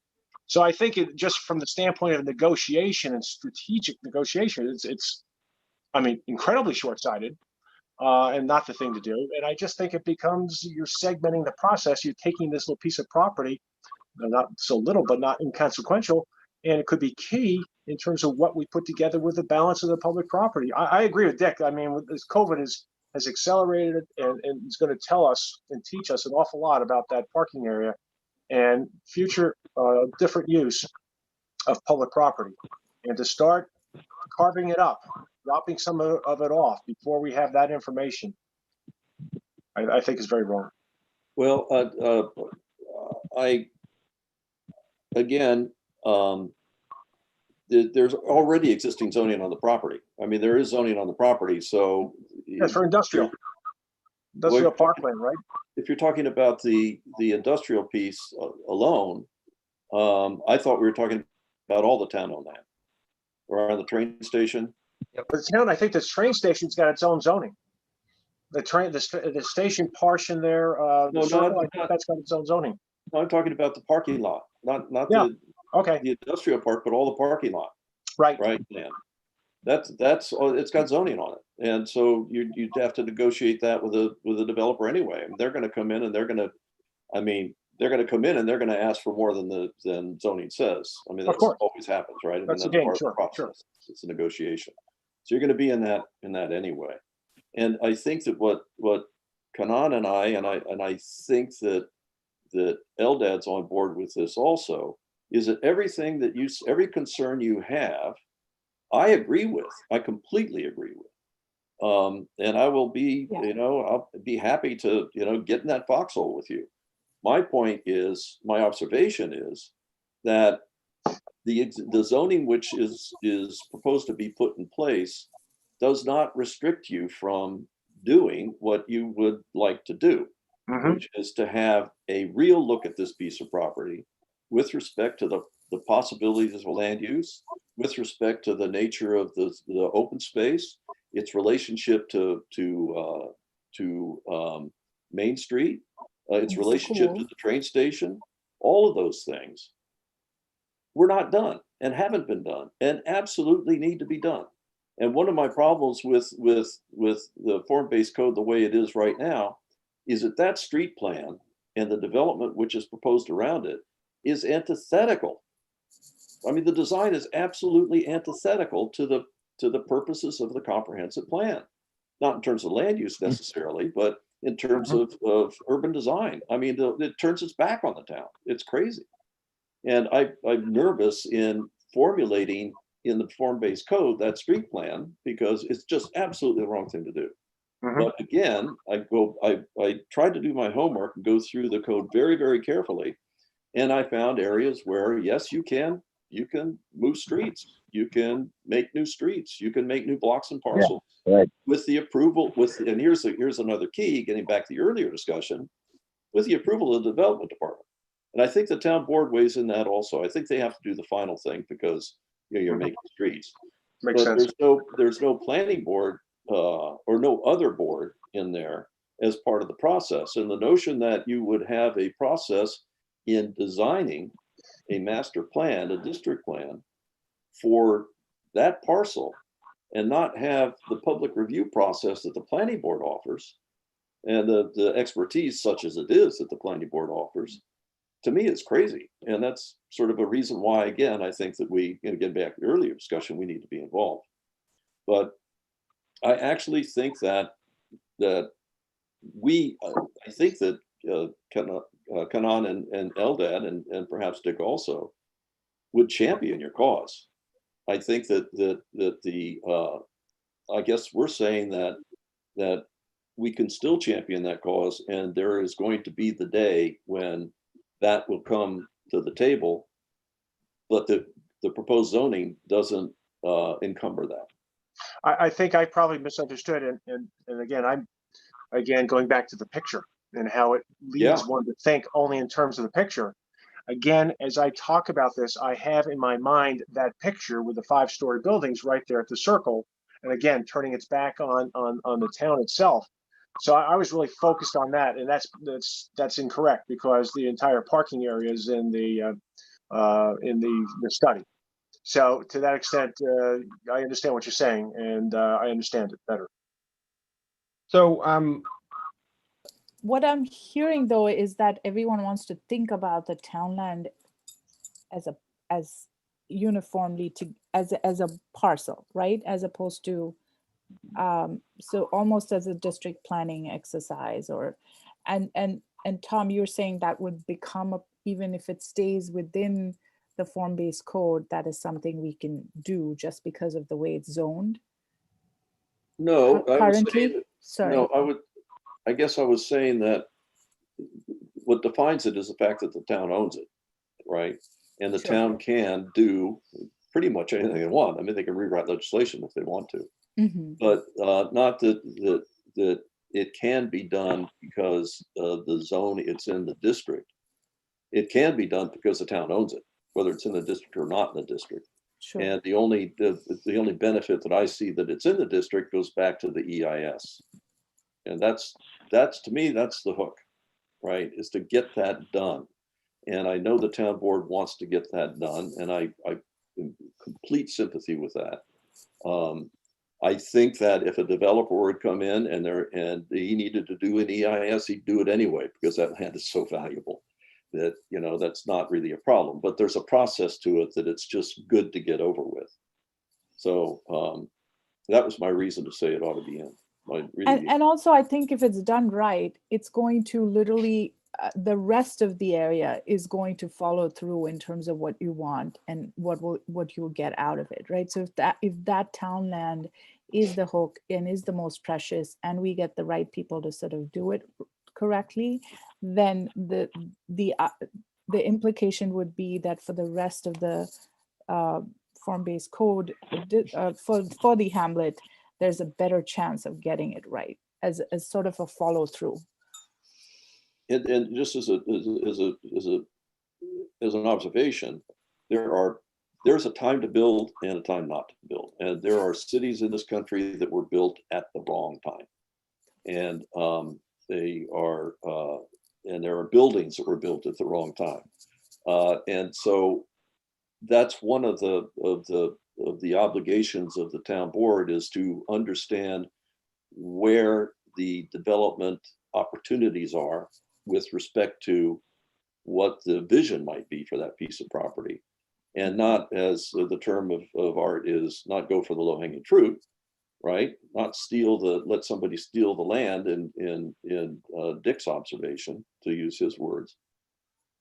So I think it just from the standpoint of negotiation and strategic negotiation, it's I mean, incredibly short-sighted and not the thing to do. And I just think it becomes, you're segmenting the process. You're taking this little piece of property, not so little, but not inconsequential, and it could be key in terms of what we put together with the balance of the public property. I agree with Dick. I mean, with this COVID has accelerated and is going to tell us and teach us an awful lot about that parking area and future different use of public property. And to start carving it up, dropping some of it off before we have that information, I think is very wrong. Well, again, there's already existing zoning on the property. I mean, there is zoning on the property, so. Yes, for industrial parkland, right? If you're talking about the industrial piece alone, I thought we were talking about all the town on that, around the train station. But the town, I think this train station's got its own zoning. The station portion there, I think that's got its own zoning. No, I'm talking about the parking lot, not the industrial part, but all the parking lot. Right. Right, Dan. It's got zoning on it, and so you'd have to negotiate that with a developer anyway. I mean, they're going to come in and they're going to ask for more than zoning says. I mean, that's always happens, right? That's a game, part of the process. Sure. It's a negotiation, so you're going to be in that anyway. And I think that what Kanan and I think that Eldad's on board with this also, is that every concern you have, I agree with. I completely agree with. And I will be, I'll be happy to, get in that foxhole with you. My observation is that the zoning which is proposed to be put in place does not restrict you from doing what you would like to do, which is to have a real look at this piece of property with respect to the possibilities of land use, with respect to the nature of the open space, its relationship to Main Street, its relationship to the train station, all of those things were not done and haven't been done and absolutely need to be done. And one of my problems with the form-based code the way it is right now is that street plan and the development which is proposed around it is antithetical. I mean, the design is absolutely antithetical to the purposes of the comprehensive plan, not in terms of land use necessarily, but in terms of urban design. I mean, it turns its back on the town. It's crazy. And I'm nervous in formulating in the form-based code that street plan because it's just absolutely the wrong thing to do. But again, I tried to do my homework and go through the code very, very carefully. And I found areas where, yes, you can move streets, you can make new streets, you can make new blocks and parcels with the approval and here's another key, getting back to the earlier discussion, with the approval of the development department. And I think the town board weighs in that also. I think they have to do the final thing because you're making streets. Makes sense. There's no planning board or no other board in there as part of the process. And the notion that you would have a process in designing a master plan, a district plan for that parcel and not have the public review process that the planning board offers and the expertise such as it is that the planning board offers, to me, it's crazy. And that's sort of a reason why, again, I think that we, again, back to the earlier discussion, we need to be involved. But I actually think that I think that Kanan and Eldad and perhaps Dick also would champion your cause. I think that I guess we're saying that we can still champion that cause, and there is going to be the day when that will come to the table, but the proposed zoning doesn't encumber that. I think I probably misunderstood, and again, I'm going back to the picture and how it leads one to think only in terms of the picture. Again, as I talk about this, I have in my mind that picture with the 5-story buildings right there at the circle, and again, turning its back on the town itself. So I was really focused on that, and that's incorrect because the entire parking area is in the in the study. So to that extent, I understand what you're saying, and I understand it better. So what I'm hearing though is that everyone wants to think about the townland as uniformly as a parcel, right? As opposed to so almost as a district planning exercise, or and Tom, you're saying that would become even if it stays within the form-based code, that is something we can do just because of the way it's zoned. No, currently. Sorry. No, I guess I was saying that what defines it is the fact that the town owns it, right? And the Sure. town can do pretty much anything they want. I mean, they can rewrite legislation if they want to, but not that it can be done because the zone it's in the district. It can be done because the town owns it, whether it's in the district or not in the district. Sure. And the only benefit that I see that it's in the district goes back to the EIS. And that's to me, that's the hook, right? Is to get that done. And I know the town board wants to get that done. And I in complete sympathy with that. I think that if a developer would come in and he needed to do an EIS, he'd do it anyway, because that land is so valuable that, you know, that's not really a problem. But there's a process to it that it's just good to get over with. So that was my reason to say it ought to be in. And also, I think if it's done right, it's going to literally, the rest of the area is going to follow through in terms of what you want and what you'll get out of it, right? So if that townland is the hook and is the most precious, and we get the right people to sort of do it correctly, then the implication would be that for the rest of the form-based code for the hamlet, there's a better chance of getting it right as sort of a follow through. And just as an observation, there's a time to build and a time not to build, and there are cities in this country that were built at the wrong time, and and there are buildings that were built at the wrong time, and so that's one of the obligations of the town board, is to understand where the development opportunities are with respect to what the vision might be for that piece of property, and not, as the term of art is, not go for the low-hanging fruit, right? Not let somebody steal the land in Dick's observation, to use his words,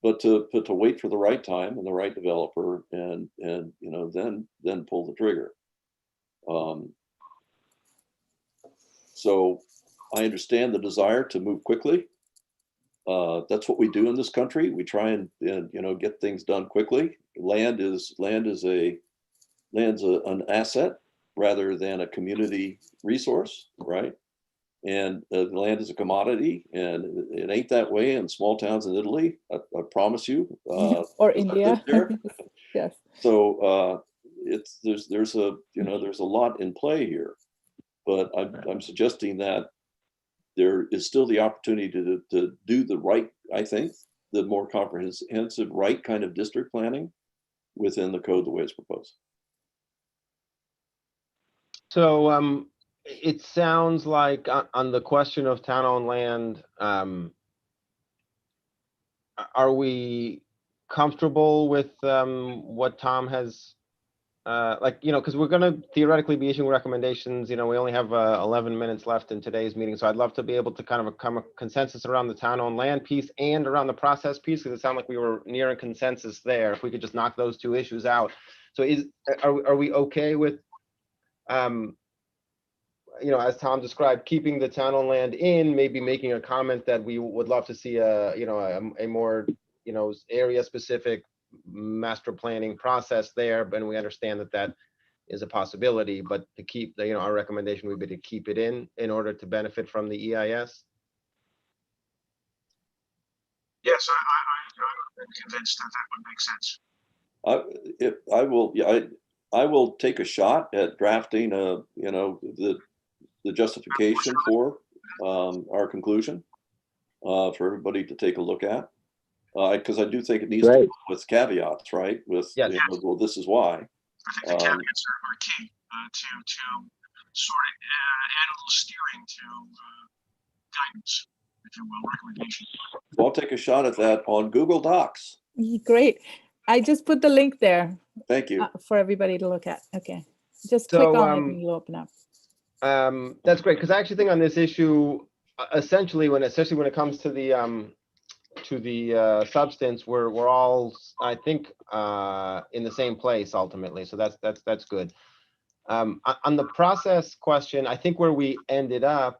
but to wait for the right time and the right developer, and you know, then pull the trigger. So I understand the desire to move quickly. That's what we do in this country. We try and you know, get things done quickly. Land is an asset rather than a community resource, right? And the land is a commodity, and it ain't that way in small towns in Italy. I promise you. Or India. Yes. So there's a lot in play here, but I'm suggesting that there is still the opportunity to do the right, I think, the more comprehensive, right kind of district planning within the code the way it's proposed. So it sounds like on the question of town-owned land, are we comfortable with what Tom has, like, you know, because we're going to theoretically be issuing recommendations. You know, we only have 11 minutes left in today's meeting, so I'd love to be able to kind of come a consensus around the town-owned land piece and around the process piece, because it sounded like we were near a consensus there. If we could just knock those two issues out. So are we okay with, you know, as Tom described, keeping the town-owned land in, maybe making a comment that we would love to see a more, you know, area-specific master planning process there, but we understand that is a possibility, but to keep the, you know, our recommendation would be to keep it in order to benefit from the EIS. Yes, I'm convinced that would make sense. I will take a shot at drafting the justification for our conclusion for everybody to take a look at. because I do think it needs to Right. be with caveats, right? With, Yes. you know, well, this is why. I think the caveats are key to sort of add a little steering to guidance, if you will, recommendation. So I'll take a shot at that on Google Docs. Great. I just put the link there Thank you. for everybody to look at. Okay. Just So, click on it and it'll open up. That's great, because I actually think on this issue, essentially, especially when it comes to the substance, we're all, I think, in the same place ultimately. So that's good. On the process question, I think where we ended up,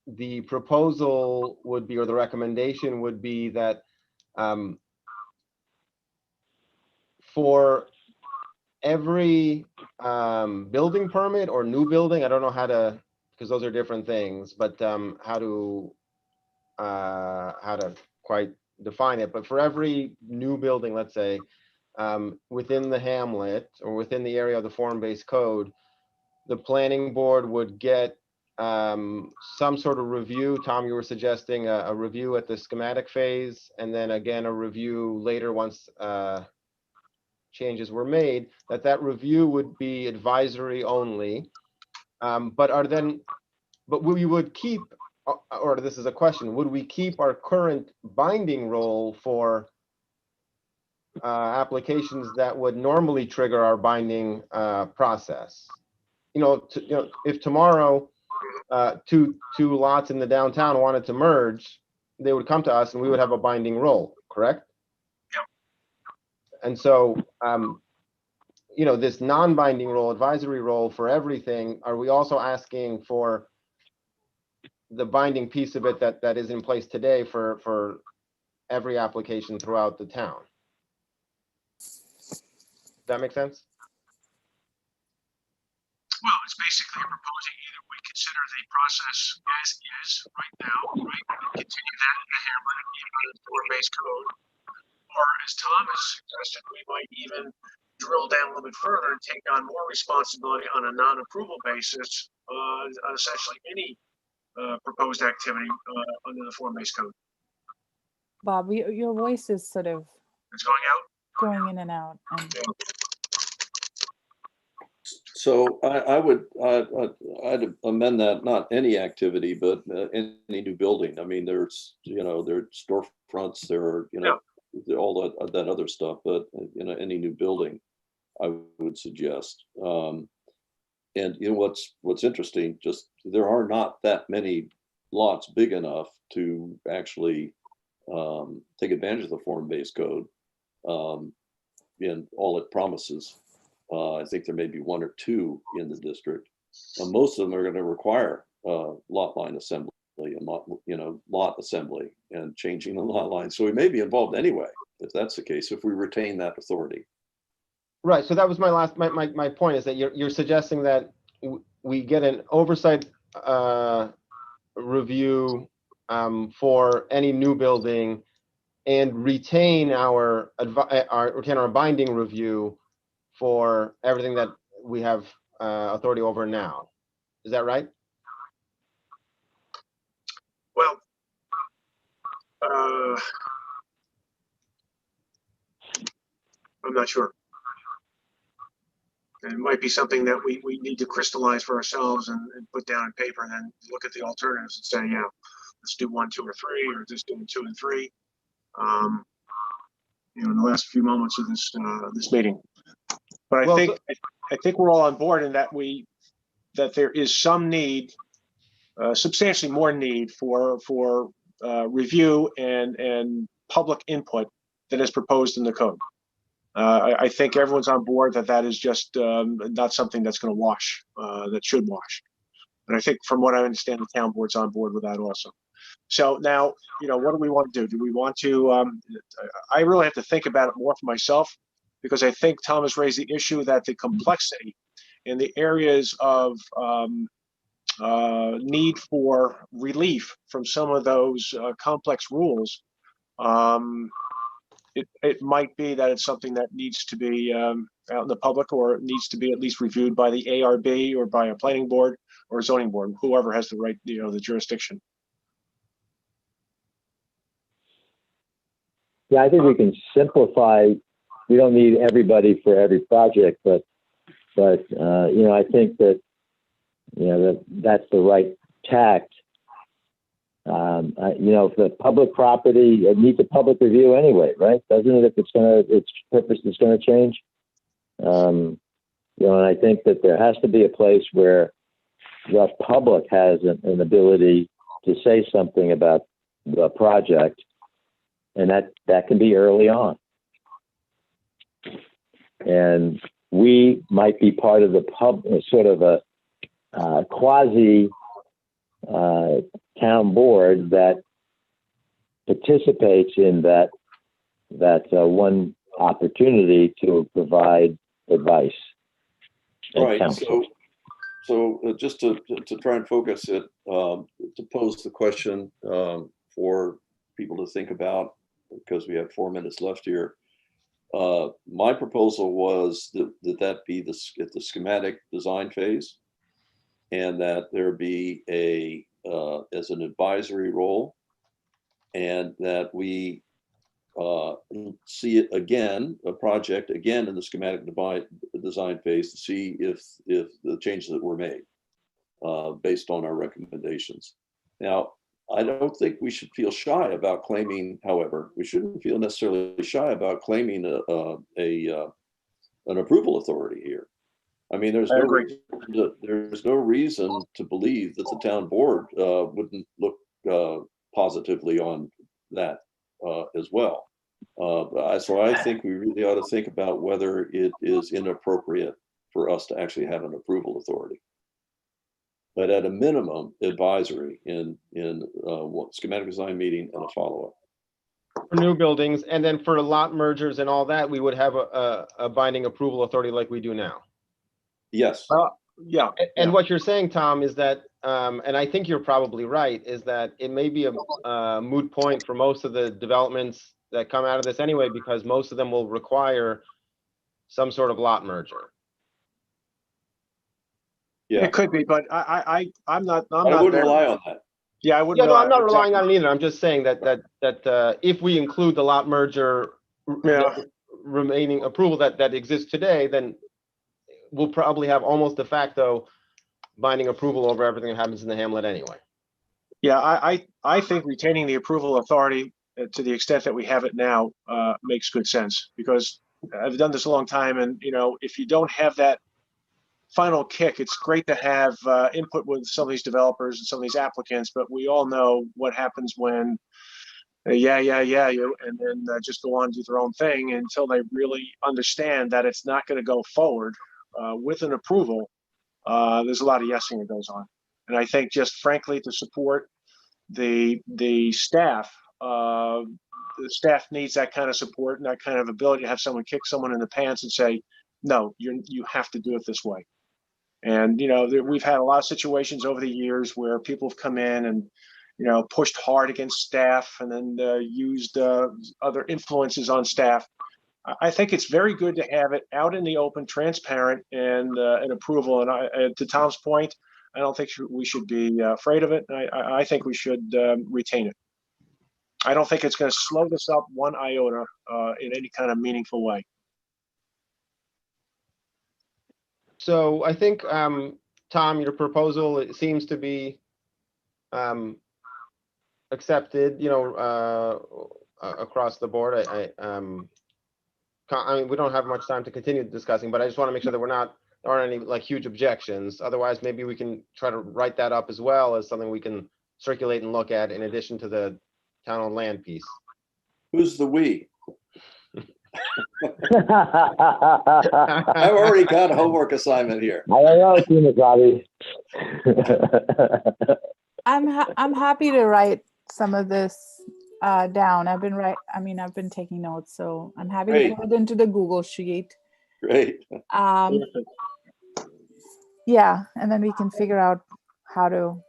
the proposal would be, or the recommendation would be that for every building permit or new building, I don't know how to, because those are different things, but how to quite define it. But for every new building, let's say, within the hamlet or within the area of the form-based code, the planning board would get some sort of review. Tom, you were suggesting a review at the schematic phase, and then again a review later once changes were made. That review would be advisory only, but we would keep, or this is a question, would we keep our current binding role for applications that would normally trigger our binding process? If tomorrow two lots in the downtown wanted to merge, they would come to us and we would have a binding role, correct? Yep. And so, this non-binding role, advisory role for everything, are we also asking for the binding piece of it that is in place today for every application throughout the town? Does that make sense? Well, it's basically proposing either we consider the process as is right now, right? We continue that in the hamlet, even in the form-based code, or as Tom has suggested, we might even drill down a little bit further and take on more responsibility on a non-approval basis on essentially any proposed activity under the form-based code. Bob, your voice is sort of It's going out. going in and out. So I'd amend that, not any activity, but any new building. I mean, there's storefronts, there are, all that other stuff, but any new building, I would suggest. And what's interesting, just there are not that many lots big enough to actually take advantage of the form-based code and all it promises. I think there may be one or two in the district. Most of them are going to require lot line assembly and lot assembly and changing the lot line. So we may be involved anyway, if that's the case, if we retain that authority. Right. So that was my point, is that you're suggesting that we get an oversight review for any new building and retain our binding review for everything that we have authority over now. Is that right? Well, I'm not sure. It might be something that we need to crystallize for ourselves and put down on paper, and then look at the alternatives and say, yeah, let's do 1, 2, or 3, or just doing 2 and 3. In the last few moments of this meeting. But I think we're all on board in that that there is some need, substantially more need for review and public input than is proposed in the code. I think everyone's on board that is just not something that's going to wash, that should wash. And I think from what I understand, the town board's on board with that also. So now, what do we want to do? Do we want to, I really have to think about it more for myself, because I think Tom has raised the issue that the complexity in the areas of need for relief from some of those complex rules, it might be that it's something that needs to be out in the public, or it needs to be at least reviewed by the ARB or by a planning board or a zoning board, whoever has the right, the jurisdiction. Yeah, I think we can simplify. We don't need everybody for every project, but I think that that's the right tact. If the public property, it needs a public review anyway, right? Doesn't it? If its purpose is going to change. And I think that there has to be a place where the public has an ability to say something about the project, and that can be early on. And we might be part of the sort of a quasi town board that participates in that one opportunity to provide advice and Right. counsel. So just to try and focus it, to pose the question for people to think about, because we have 4 minutes left here. My proposal was that be at the schematic design phase, and that there be as an advisory role, and that we see it again, a project again in the schematic design phase, to see if the changes that were made based on our recommendations. Now, I don't think we should feel shy about claiming, however, we shouldn't feel necessarily shy about claiming an approval authority here. I mean, there's no reason to believe that the town board wouldn't look positively on that as well. So I think we really ought to think about whether it is inappropriate for us to actually have an approval authority. But at a minimum, advisory in schematic design meeting and a follow-up. For new buildings, and then for lot mergers and all that, we would have a binding approval authority like we do now. Yes. Yeah. And what you're saying, Tom, is that, and I think you're probably right, is that it may be a moot point for most of the developments that come out of this anyway, because most of them will require some sort of lot merger. Yeah. It could be, but I'm not. I wouldn't rely on that. Yeah, I wouldn't. Yeah, no, I'm not relying on it either. I'm just saying that if we include the lot merger remaining approval that exists today, then we'll probably have almost de facto binding approval over everything that happens in the hamlet anyway. Yeah, I think retaining the approval authority to the extent that we have it now makes good sense, because I've done this a long time, and if you don't have that final kick, it's great to have input with some of these developers and some of these applicants, but we all know what happens when and then just go on and do their own thing until they really understand that it's not going to go forward with an approval. There's a lot of yesing that goes on, and I think just frankly to support the staff, the staff needs that kind of support and that kind of ability to have someone kick someone in the pants and say, no, you have to do it this way. And we've had a lot of situations over the years where people have come in and pushed hard against staff, and then used other influences on staff. I think it's very good to have it out in the open, transparent, and an approval. And to Tom's point, I don't think we should be afraid of it. I think we should retain it. I don't think it's going to slow this up one iota in any kind of meaningful way. So I think, Tom, your proposal, it seems to be accepted, across the board. I mean, we don't have much time to continue discussing, but I just want to make sure that there aren't any like huge objections. Otherwise, maybe we can try to write that up as well as something we can circulate and look at in addition to the town-owned land piece. Who's the we? I've already got a homework assignment here. I don't know, Tina Bobby. I'm happy to write some of this down. I've been taking notes, so I'm happy to put it into the Google Sheet. Great. Yeah, and then we can figure out how to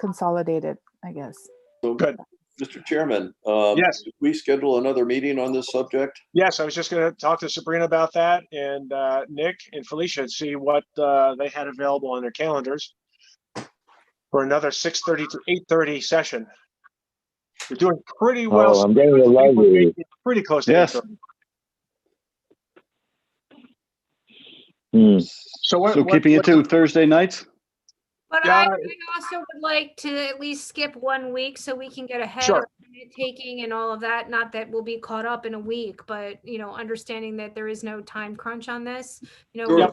consolidate it, I guess. So Good. Mr. Chairman, yes, did we schedule another meeting on this subject? Yes, I was just going to talk to Sabrina about that, and Nick and Felicia, see what they had available on their calendars for another 6:30 to 8:30 session. We're doing pretty well. Oh, I'm getting a lovely. Pretty close to Yes. 8:30. So So keeping it to Thursday nights? But Yeah. I also would like to at least skip 1 week so we can get ahead Sure. of minute taking and all of that. Not that we'll be caught up in a week, but understanding that there is no time crunch on this, Sure.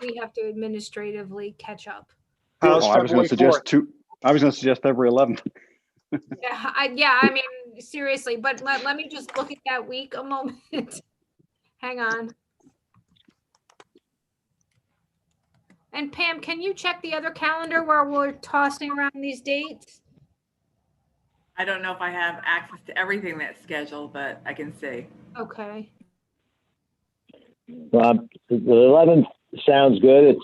we have to administratively catch up. How's Oh, I was going February to 4th? suggest February 11th. Yeah, I mean, seriously, but let me just look at that week a moment. Hang on. And Pam, can you check the other calendar where we're tossing around these dates? I don't know if I have access to everything that's scheduled, but I can see. Okay. the 11th sounds good.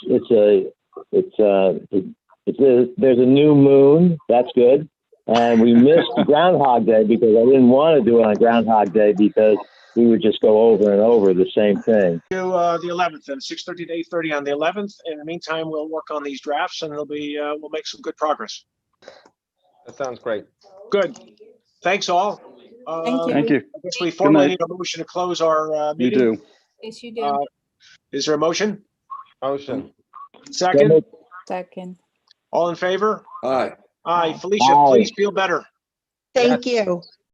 There's a new moon. That's good. And we missed Groundhog Day because I didn't want to do it on Groundhog Day because we would just go over and over the same thing. Do the 11th then, 6:30 to 8:30 on the 11th. In the meantime, we'll work on these drafts and we'll make some good progress. That sounds great. Good. Thanks all. Thank you. Thank you. I guess we Good formally night. need a motion to close our You meeting. do. Yes, you do. Is there a motion? Motion. Second? Second. All in favor? Aye. Aye. Felicia, Aye. please feel better. Thank you.